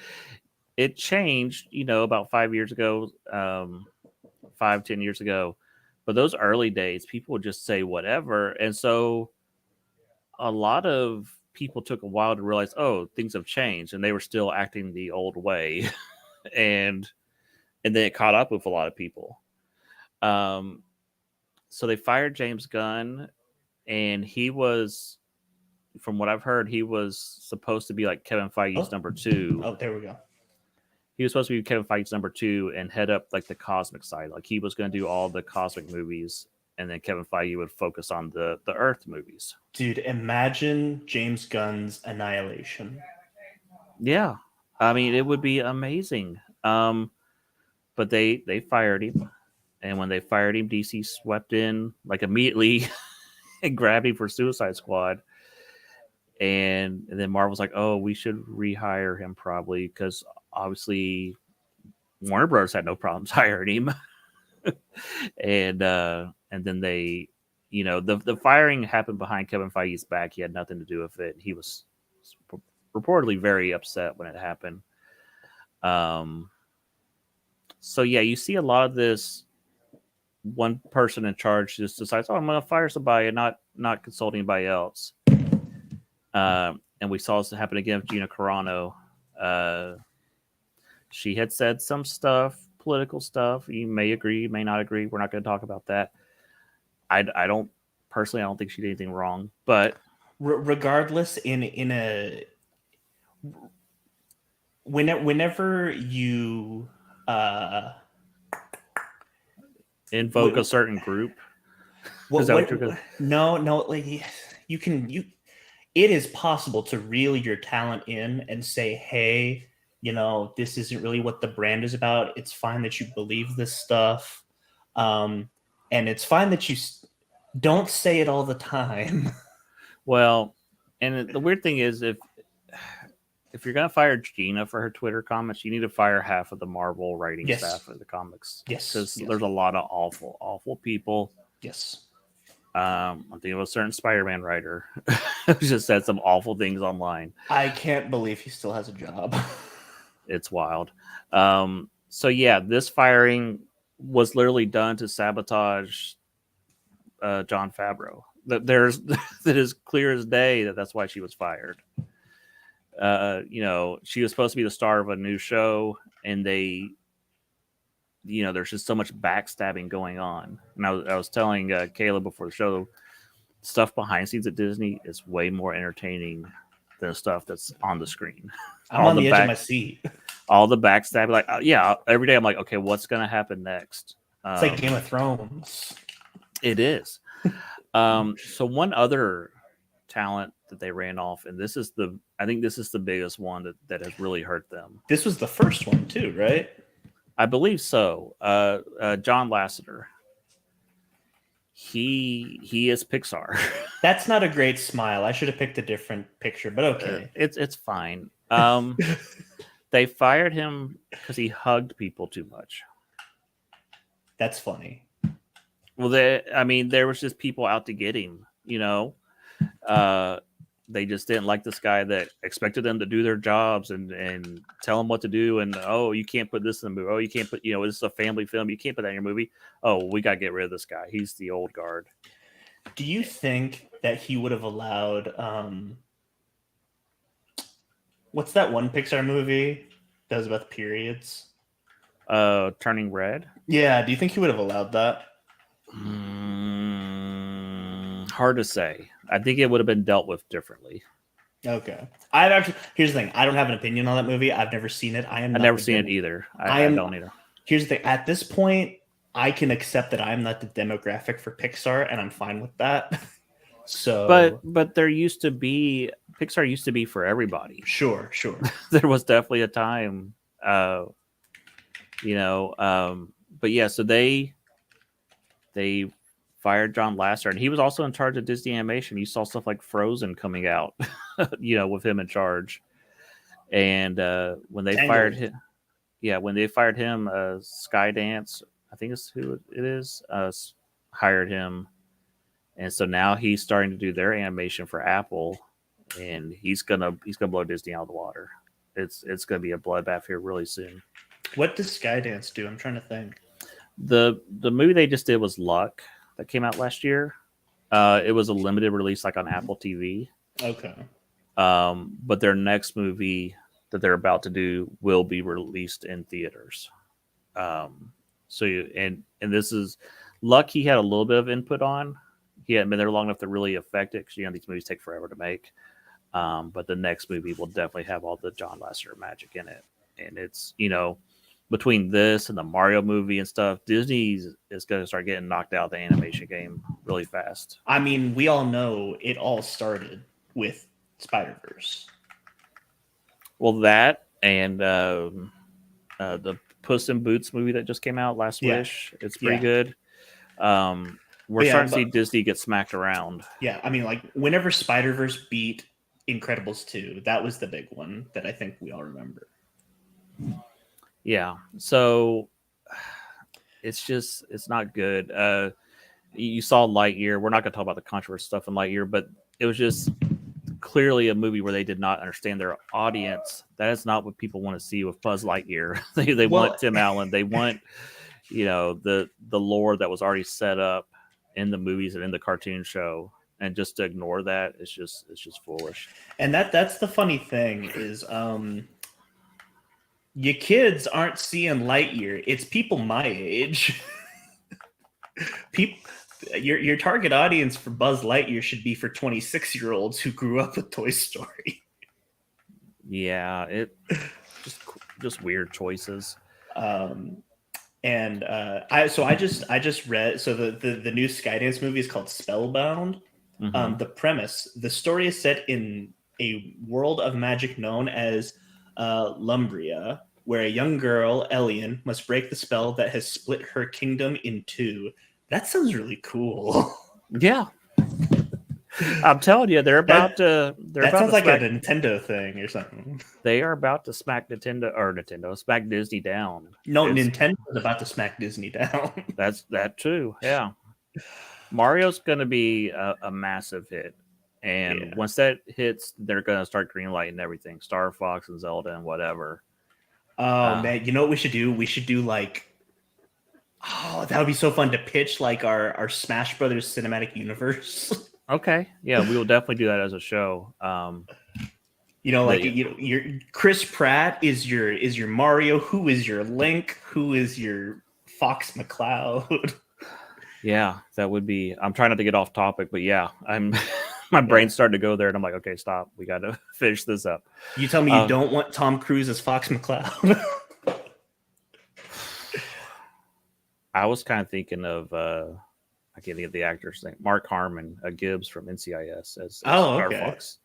it changed. About 5 years ago, 10 years ago. But those early days, people would just say whatever, and so a lot of people took a while to realize, oh, things have changed, and they were still acting the old way, and then it caught up with a lot of people. So they fired James Gunn, and he was, from what I've heard, he was supposed to be like Kevin Feige's number 2. Oh, there we go. He was supposed to be Kevin Feige's number 2 and head up like the cosmic side. Like he was going to do all the cosmic movies, and then Kevin Feige would focus on the Earth movies. Dude, imagine James Gunn's Annihilation. Yeah, I mean, it would be amazing. But they fired him, and when they fired him, DC swept in like immediately and grabbed him for Suicide Squad. And then Marvel's like, oh, we should rehire him probably, because obviously Warner Bros. Had no problems hiring him. and then they, the firing happened behind Kevin Feige's back. He had nothing to do with it. He was reportedly very upset when it happened. So yeah, you see a lot of this one person in charge just decides, "Oh, I'm going to fire somebody," and not consulting anybody else. And we saw this happen again with Gina Carano. She had said some stuff, political stuff. You may agree, you may not agree. We're not going to talk about that. I don't personally. I don't think she did anything wrong, but regardless, whenever you invoke a certain group. No, like it is possible to reel your talent in and say, hey, this isn't really what the brand is about. It's fine that you believe this stuff. And it's fine that you don't say it all the time. Well, and the weird thing is, if you're going to fire Gina for her Twitter comments, you need to fire half of the Marvel writing staff of the comics. Yes. Because there's a lot of awful, awful people. Yes. I'm thinking of a certain Spider-Man writer who just said some awful things online. I can't believe he still has a job. It's wild. So yeah, this firing was literally done to sabotage Jon Favreau. That is clear as day that's why she was fired. She was supposed to be the star of a new show, and there's just so much backstabbing going on. And I was telling Kayla before the show, stuff behind the scenes at Disney is way more entertaining than the stuff that's on the screen. I'm on the edge of my seat. All the backstabbing, like every day I'm like, okay, what's gonna happen next? It's like Game of Thrones. It is. So one other talent that they ran off, and I think this is the biggest one that has really hurt them. This was the first one too, right? I believe so. John Lasseter. He is Pixar. That's not a great smile. I should have picked a different picture, but okay. It's fine. They fired him because he hugged people too much. That's funny. Well, there was just people out to get him, They just didn't like this guy that expected them to do their jobs and tell them what to do. And, oh, you can't put this in the movie. Oh, you can't put, this is a family film. You can't put that in your movie. Oh, we got to get rid of this guy. He's the old guard. Do you think that he would have allowed, what's that one Pixar movie that was about the periods? Turning Red? Yeah. Do you think he would have allowed that? Hard to say. I think it would have been dealt with differently. Okay. Here's the thing. I don't have an opinion on that movie. I've never seen it. I've never seen it either. I don't either. Here's the thing. At this point, I can accept that I'm not the demographic for Pixar, and I'm fine with that. So, but there used to be Pixar used to be for everybody. Sure. There was definitely a time, but yeah. So they fired John Lasseter, and he was also in charge of Disney Animation. You saw stuff like Frozen coming out, with him in charge. And when they fired him, Skydance, I think is who it is, hired him, and so now he's starting to do their animation for Apple, and he's gonna blow Disney out of the water. It's gonna be a bloodbath here really soon. What does Skydance do? I'm trying to think. The movie they just did was Luck. That came out last year. It was a limited release, like on Apple TV. Okay. But their next movie that they're about to do will be released in theaters. And this is Luck. He had a little bit of input on. He hadn't been there long enough to really affect it because these movies take forever to make. But the next movie will definitely have all the John Lasseter magic in it, and it's between this and the Mario movie and stuff, Disney is going to start getting knocked out of the animation game really fast. I mean, we all know it all started with Spider-Verse. Well, that and the Puss in Boots movie that just came out, Last Wish, it's pretty good. We're starting to see Disney get smacked around. Yeah, I mean, like whenever Spider-Verse beat Incredibles 2, that was the big one that I think we all remember. Yeah, so it's not good. You saw Lightyear. We're not going to talk about the controversial stuff in Lightyear, but it was just clearly a movie where they did not understand their audience. That is not what people want to see with Buzz Lightyear. They want Tim Allen. They want the lore that was already set up in the movies and in the cartoon show, and just to ignore that, it's just foolish. And that's the funny thing is, your kids aren't seeing Lightyear. It's people my age. People, your target audience for Buzz Lightyear should be for 26-year-olds who grew up with Toy Story. Yeah, it just weird choices. And I just read, so the new Skydance movie is called Spellbound. Mm-hmm. The story is set in a world of magic known as Lumbria, where a young girl, Elian, must break the spell that has split her kingdom in two. That sounds really cool. Yeah, I'm telling you, they're about to. That sounds like a Nintendo thing or something. They are about to smack smack Disney down. No, Nintendo is about to smack Disney down. That's that too. Yeah, Mario's going to be a massive hit, and once that hits, they're going to start greenlighting everything: Star Fox and Zelda and whatever. Oh man, you know what we should do? We should do like, that would be so fun to pitch like our Smash Brothers cinematic universe. Okay, yeah, we will definitely do that as a show. Your Chris Pratt is your Mario. Who is your Link? Who is your Fox McCloud? Yeah, that would be. I'm trying not to get off topic, but yeah, my brain's starting to go there, and I'm like, okay, stop. We got to finish this up. You tell me you don't want Tom Cruise as Fox McCloud. I was kind of thinking of I can't think of the actor's name. Mark Harmon, Gibbs from NCIS as Star Fox.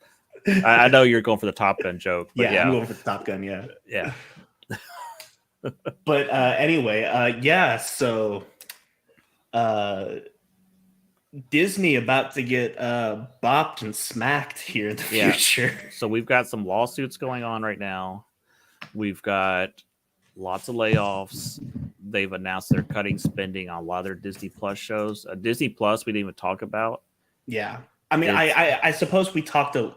I know you're going for the Top Gun joke. But I'm going for the Top Gun. Yeah. Yeah. But anyway, so Disney about to get bopped and smacked here in the future. So we've got some lawsuits going on right now. We've got lots of layoffs. They've announced they're cutting spending on a lot of their Disney Plus shows. Disney Plus we didn't even talk about. Yeah. I mean, I suppose we talked to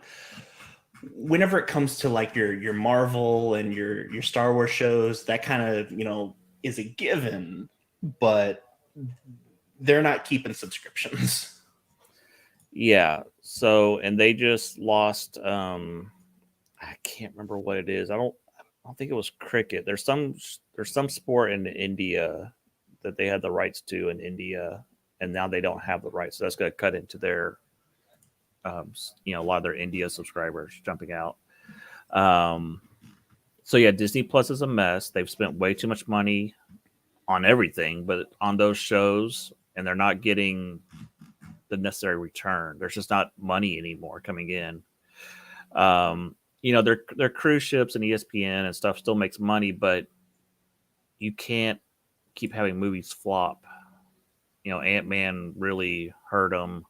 whenever it comes to like your Marvel and your Star Wars shows, that kind of, is a given, but they're not keeping subscriptions. Yeah. So, and they just lost, I can't remember what it is. I don't think it was cricket. There's some sport in India that they had the rights to in India, and now they don't have the rights. So that's going to cut into their, a lot of their India subscribers jumping out. So yeah, Disney Plus is a mess. They've spent way too much money on everything, but on those shows, and they're not getting the necessary return. There's just not money anymore coming in. Their cruise ships and ESPN and stuff still makes money, but you can't keep having movies flop. Ant-Man really hurt them.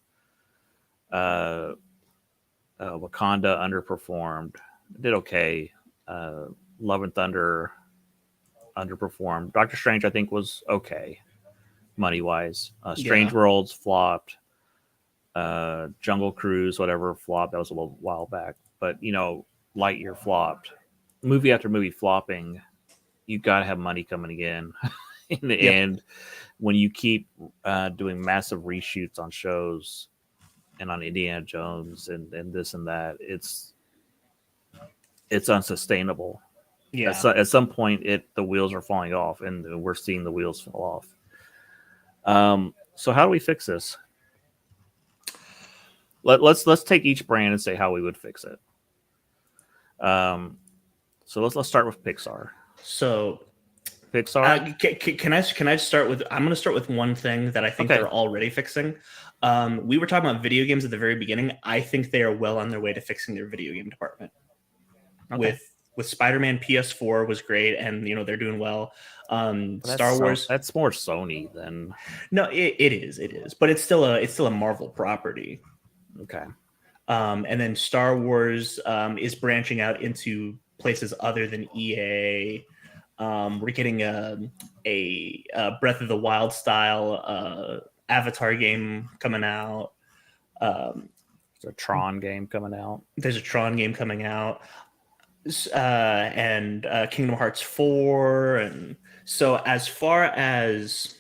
Wakanda underperformed. Did okay. Love and Thunder underperformed. Doctor Strange, I think, was okay money-wise. Strange Worlds flopped. Jungle Cruise, whatever, flopped. That was a little while back. But, Lightyear flopped. Movie after movie flopping. You got to have money coming in. In the end, when you keep doing massive reshoots on shows and on Indiana Jones and this and that, it's unsustainable. Yeah. At some point, the wheels are falling off, and we're seeing the wheels fall off. So how do we fix this? Let's take each brand and say how we would fix it. So let's start with Pixar. So Pixar. Can I start with? I'm going to start with one thing that I think they're already fixing. We were talking about video games at the very beginning. I think they are well on their way to fixing their video game department. Okay. With Spider-Man, PS4 was great, and they're doing well. Star Wars. That's more Sony than. No, it is, but it's still a Marvel property. Okay. And then Star Wars is branching out into places other than EA. We're getting a Breath of the Wild style Avatar game coming out. There's a Tron game coming out. There's a Tron game coming out. and Kingdom Hearts 4, and so as far as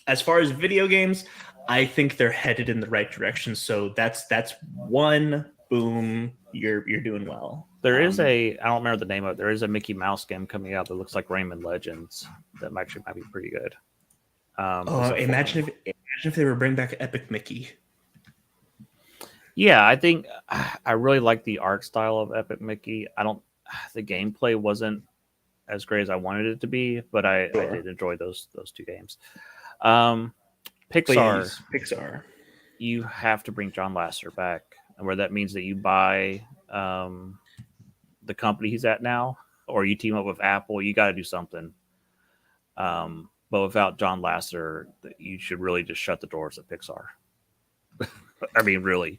video games, I think they're headed in the right direction. So that's one boom. You're doing well. There is I don't remember the name of it. There is a Mickey Mouse game coming out that looks like Rayman Legends that actually might be pretty good. Imagine if they were bringing back Epic Mickey. Yeah, I think I really like the art style of Epic Mickey. The gameplay wasn't as great as I wanted it to be, but I did enjoy those two games. Pixar, Please, Pixar. You have to bring John Lasseter back, and where that means that you buy the company he's at now, or you team up with Apple. You got to do something. But without John Lasseter, you should really just shut the doors at Pixar. I mean, really,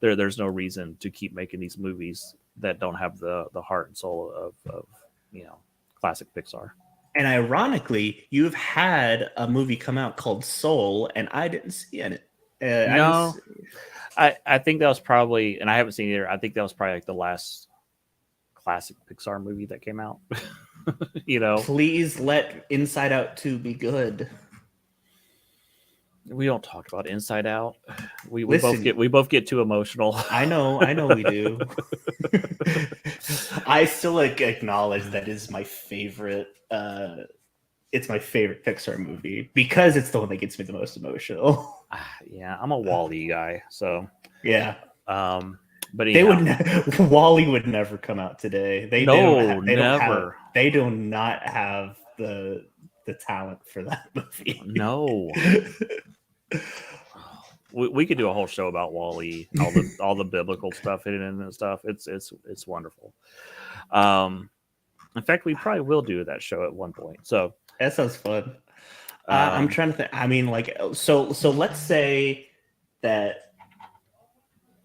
there's no reason to keep making these movies that don't have the heart and soul of classic Pixar. And ironically, you've had a movie come out called Soul, and I didn't see it. No, I think that was probably, and I haven't seen it either. I think that was probably like the last classic Pixar movie that came out. Please let Inside Out 2 be good. We don't talk about Inside Out. We both get too emotional. I know we do. I still acknowledge that is my favorite. It's my favorite Pixar movie because it's the one that gets me the most emotional. Yeah, I'm a Wall-E guy, so yeah. But anyhow, Wall-E would never come out today. They do not have the talent for that movie. No. We could do a whole show about Wall-E, all the biblical stuff hidden in and stuff. It's wonderful. In fact, we probably will do that show at one point. So that sounds fun. I'm trying to think. I mean, so let's say that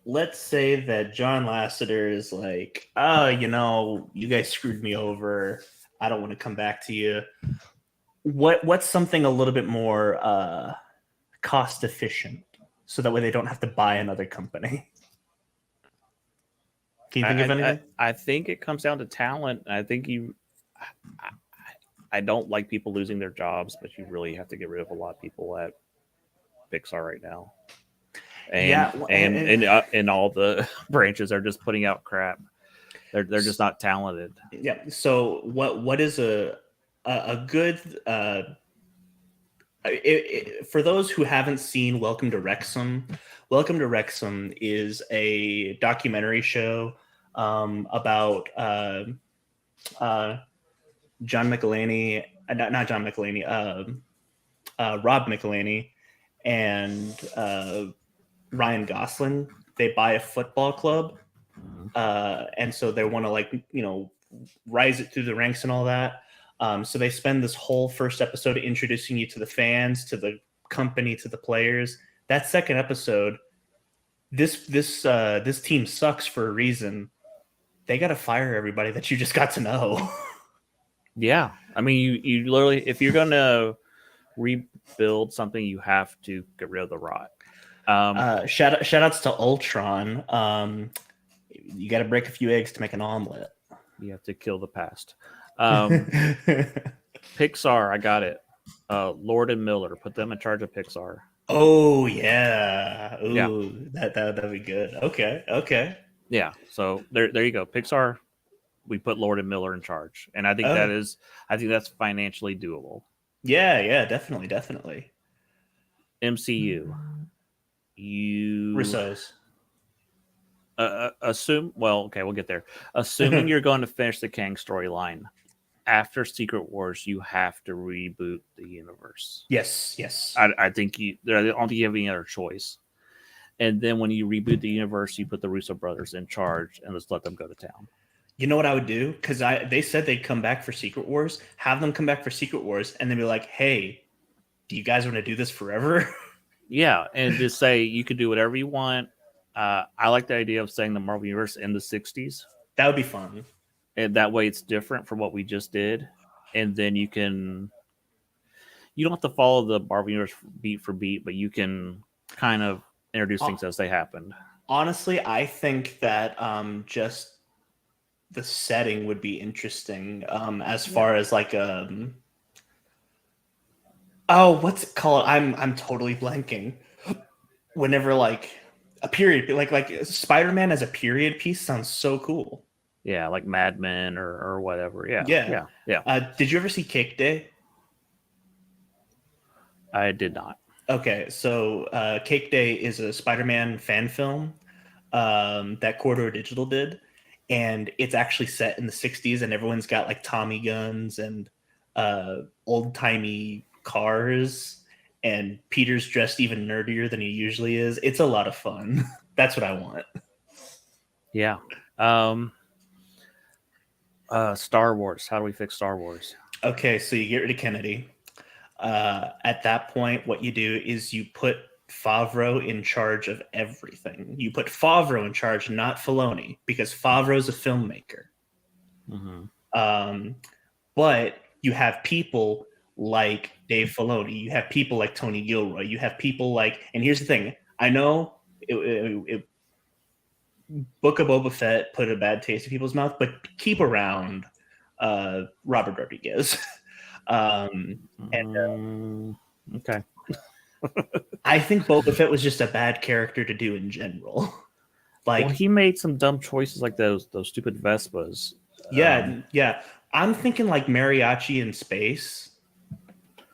John Lasseter is like, you guys screwed me over. I don't want to come back to you. What's something a little bit more cost efficient, so that way they don't have to buy another company? Can you think of anything? I think it comes down to talent. I think I don't like people losing their jobs, but you really have to get rid of a lot of people at Pixar right now. And all the branches are just putting out crap. They're just not talented. Yeah. So what is a good for those who haven't seen Welcome to Wrexham is a documentary show about John McElhaney, not John McElhaney, Rob McElhaney, and Ryan Gosling. They buy a football club, and so they want to rise it through the ranks and all that. So they spend this whole first episode introducing you to the fans, to the company, to the players. That second episode, this team sucks for a reason. They got to fire everybody that you just got to know. Yeah, I mean, you literally, if you're gonna rebuild something, you have to get rid of the rot. Shout outs to Ultron. You got to break a few eggs to make an omelet. You have to kill the past. Pixar, I got it. Lord and Miller, put them in charge of Pixar. Oh yeah, ooh, yeah. That'd be good. Okay. Yeah, so there you go. Pixar, we put Lord and Miller in charge, and I think that's financially doable. Yeah, definitely. MCU, Russo's. We'll get there. Assuming you're going to finish the Kang storyline after Secret Wars, you have to reboot the universe. Yes. I think I don't think you have any other choice. And then when you reboot the universe, you put the Russo brothers in charge and let's let them go to town. You know what I would do? Because they said they'd come back for Secret Wars. Have them come back for Secret Wars and then be like, hey, do you guys want to do this forever? Yeah, and just say you could do whatever you want. I like the idea of saying the Marvel Universe in the 60s. That would be fun. And that way it's different from what we just did. And then you don't have to follow the Marvel Universe beat for beat, but you can kind of introduce things as they happened. Honestly, I think that the setting would be interesting. As far as like oh, what's it called? I'm totally blanking. Whenever like a period, like Spider-Man as a period piece sounds so cool. Yeah, like Mad Men or whatever. Yeah, Yeah. yeah, yeah. Did you ever see Cake Day? I did not. Okay, so Cake Day is a Spider-Man fan film that Corridor Digital did, and it's actually set in the '60s, and everyone's got like Tommy guns and old-timey cars, and Peter's dressed even nerdier than he usually is. It's a lot of fun. That's what I want. Yeah. Star Wars. How do we fix Star Wars? Okay, so you get rid of Kennedy. At that point, what you do is you put Favreau in charge of everything. You put Favreau in charge, not Filoni, because Favreau's a filmmaker. Mm-hmm. But you have people like Dave Filoni. You have people like Tony Gilroy. You have people like, and here's the thing. I know Book of Boba Fett put a bad taste in people's mouth, but keep around Robert Rodriguez. Okay. I think Boba Fett was just a bad character to do in general. Like, well, he made some dumb choices like those stupid Vespas. Yeah. I'm thinking like mariachi in space.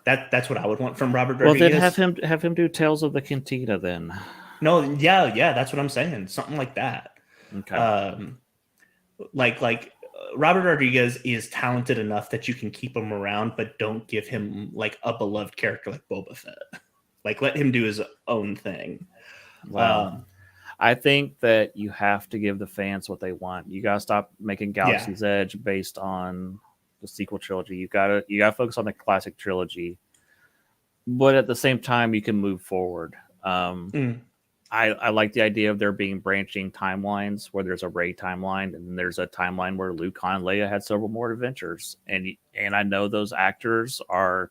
That's what I would want from Robert Rodriguez. Well, then have him do Tales of the Cantina then. No, yeah, that's what I'm saying. Something like that. Okay. Like Robert Rodriguez is talented enough that you can keep him around, but don't give him like a beloved character like Boba Fett. Like, let him do his own thing. Well, I think that you have to give the fans what they want. You gotta stop making Galaxy's Edge based on the sequel trilogy. You gotta focus on the classic trilogy, but at the same time, you can move forward. I like the idea of there being branching timelines where there's a Rey timeline and there's a timeline where Luke, Han, and Leia had several more adventures. And I know those actors are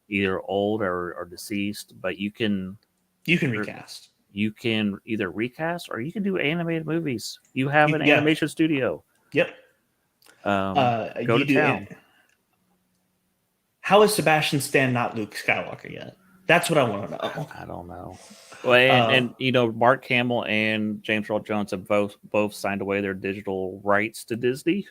either old or deceased, but you can recast. You can either recast or you can do animated movies. You have an animation studio. Yep. Go to town. How is Sebastian Stan not Luke Skywalker yet? That's what I want to know. I don't know. Well, and you know, Mark Hamill and James Earl Jones have both signed away their digital rights to Disney.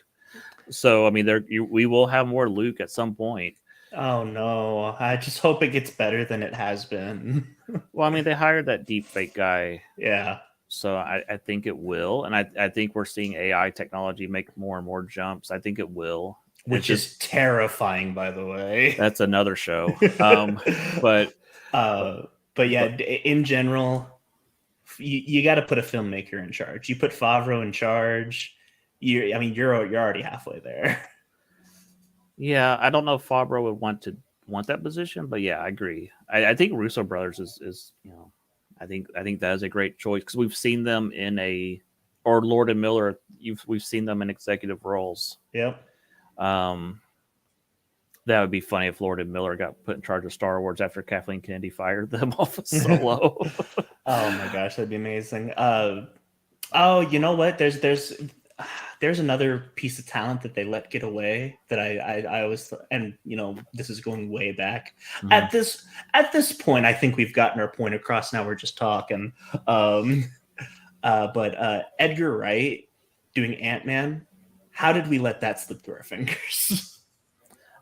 So I mean, we will have more Luke at some point. Oh no! I just hope it gets better than it has been. Well, I mean, they hired that deepfake guy. Yeah. So I think it will, and I think we're seeing AI technology make more and more jumps. I think it will, which is terrifying, by the way. That's another show. But yeah, in general, you got to put a filmmaker in charge. You put Favreau in charge. You're already halfway there. Yeah, I don't know if Favreau would want that position, but yeah, I agree. I think Russo brothers is I think that is a great choice because we've seen them or Lord and Miller. We've seen them in executive roles. Yep. That would be funny if Lord and Miller got put in charge of Star Wars after Kathleen Kennedy fired them off of Solo. Oh my gosh, that'd be amazing. You know what? There's another piece of talent that they let get away that I always, and this is going way back. Mm-hmm. At this point, I think we've gotten our point across. Now we're just talking. But Edgar Wright doing Ant-Man, how did we let that slip through our fingers?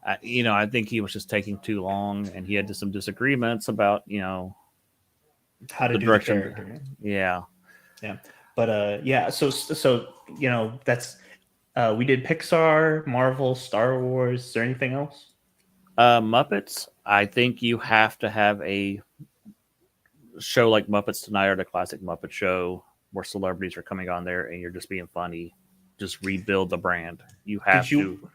I think he was just taking too long, and he had some disagreements about how to do direction. The character. Yeah. But so that's we did Pixar, Marvel, Star Wars. Is there anything else? Muppets. I think you have to have a show like Muppets Tonight or the classic Muppet Show where celebrities are coming on there and you're just being funny. Just rebuild the brand. You have to.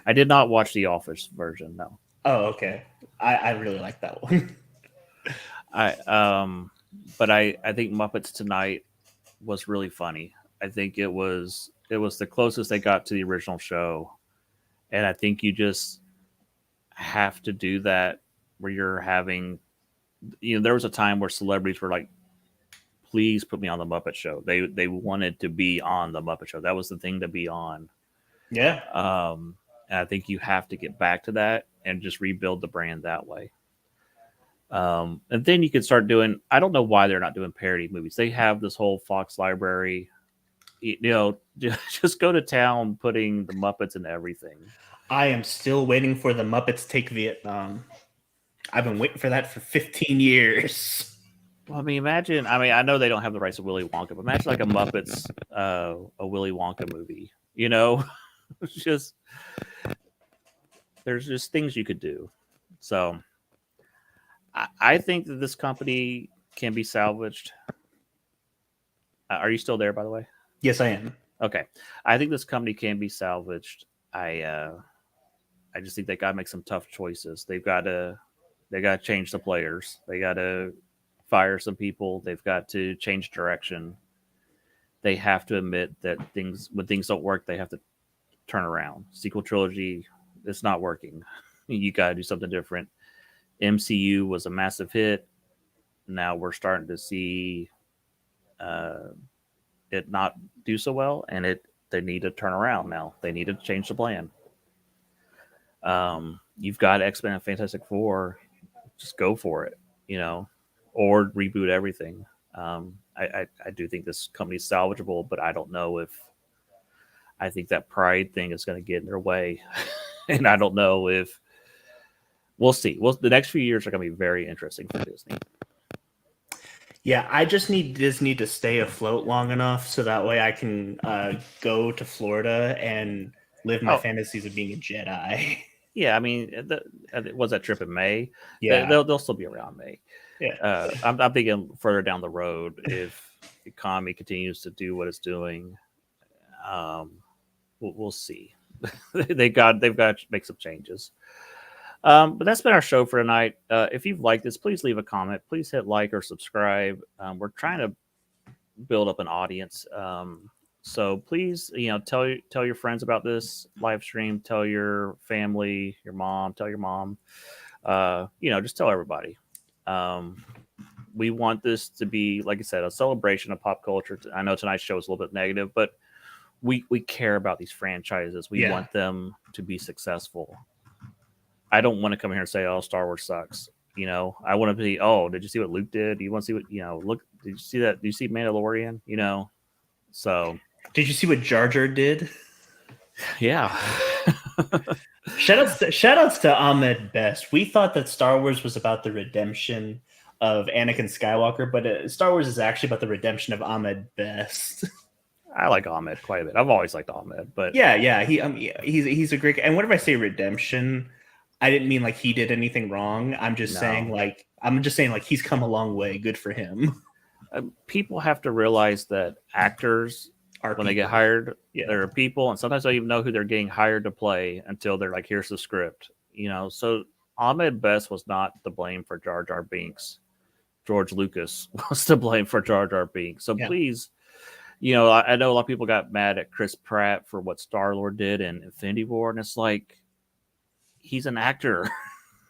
I did not watch the Office version, no. Oh, okay. I really like that one. But I think Muppets Tonight was really funny. I think it was the closest they got to the original show. And I think you just have to do that where you're having there was a time where celebrities were like please put me on the Muppet Show. They wanted to be on the Muppet Show. That was the thing to be on. Yeah. And I think you have to get back to that and just rebuild the brand that way. And then you can start doing. I don't know why they're not doing parody movies. They have this whole Fox library. Just go to town putting the Muppets in everything. I am still waiting for the Muppets Take Vietnam. I've been waiting for that for 15 years. Well, I mean, imagine. I mean, I know they don't have the rights to Willy Wonka, but imagine like a Muppets, a Willy Wonka movie. It's just there's just things you could do. So, I think that this company can be salvaged. Are you still there, by the way? Yes, I am. Okay, I think this company can be salvaged. I just think they got to make some tough choices. They got to change the players. They got to fire some people. They've got to change direction. They have to admit that when things don't work, they have to turn around. Sequel trilogy, it's not working. You got to do something different. MCU was a massive hit. Now we're starting to see it not do so well, and they need to turn around now. They need to change the plan. You've got X-Men and Fantastic Four. Just go for it, or reboot everything. I do think this company's salvageable, but I don't know if I think that pride thing is going to get in their way. And I don't know if we'll see. Well, the next few years are going to be very interesting for Disney. Yeah, I just need Disney to stay afloat long enough so that way I can go to Florida and live my fantasies of being a Jedi. Yeah, I mean, was that trip in May? Yeah, they'll still be around May. Yeah, I'm thinking further down the road if the economy continues to do what it's doing. We'll see. they've got to make some changes. But that's been our show for tonight. If you've liked this, please leave a comment. Please hit like or subscribe. We're trying to build up an audience. So please, tell your friends about this live stream. Tell your family, your mom. Tell your mom. Just tell everybody. We want this to be, like I said, a celebration of pop culture. I know tonight's show is a little bit negative, but we care about these franchises. We want them to be successful. I don't want to come here and say, "Oh, Star Wars sucks." I want to be, "Oh, did you see what Luke did? Do you want to see what look? Did you see that? Do you see Mandalorian?" So did you see what Jar Jar did? Yeah. Shout outs to Ahmed Best. We thought that Star Wars was about the redemption of Anakin Skywalker, but Star Wars is actually about the redemption of Ahmed Best. I like Ahmed quite a bit. I've always liked Ahmed, but yeah, he's a great guy. And whenever I say redemption, I didn't mean like he did anything wrong. I'm just saying he's come a long way. Good for him. People have to realize that actors when they get hired, they're people, and sometimes they don't even know who they're getting hired to play until they're like, "Here's the script." So Ahmed Best was not to blame for Jar Jar Binks. George Lucas was to blame for Jar Jar Binks. So please, I know a lot of people got mad at Chris Pratt for what Star-Lord did in Infinity War, and it's like, he's an actor.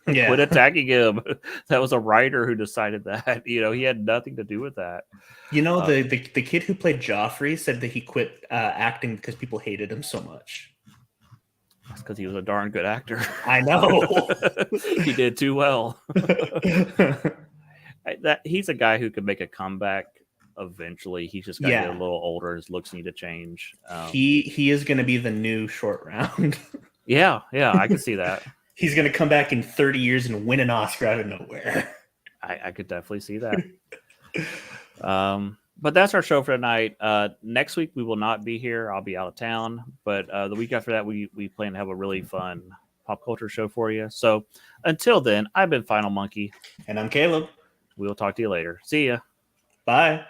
Quit attacking him. That was a writer who decided that. He had nothing to do with that. The kid who played Joffrey said that he quit acting because people hated him so much. That's because he was a darn good actor. I know. He did too well. He's a guy who could make a comeback eventually. He's just got to get a little older. His looks need to change. He is going to be the new Short Round. Yeah, I can see that. He's going to come back in 30 years and win an Oscar out of nowhere. I could definitely see that. But that's our show for tonight. Next week, we will not be here. I'll be out of town. But the week after that, we plan to have a really fun pop culture show for you. So until then, I've been Final Monkey. And I'm Caleb. We'll talk to you later. See ya. Bye.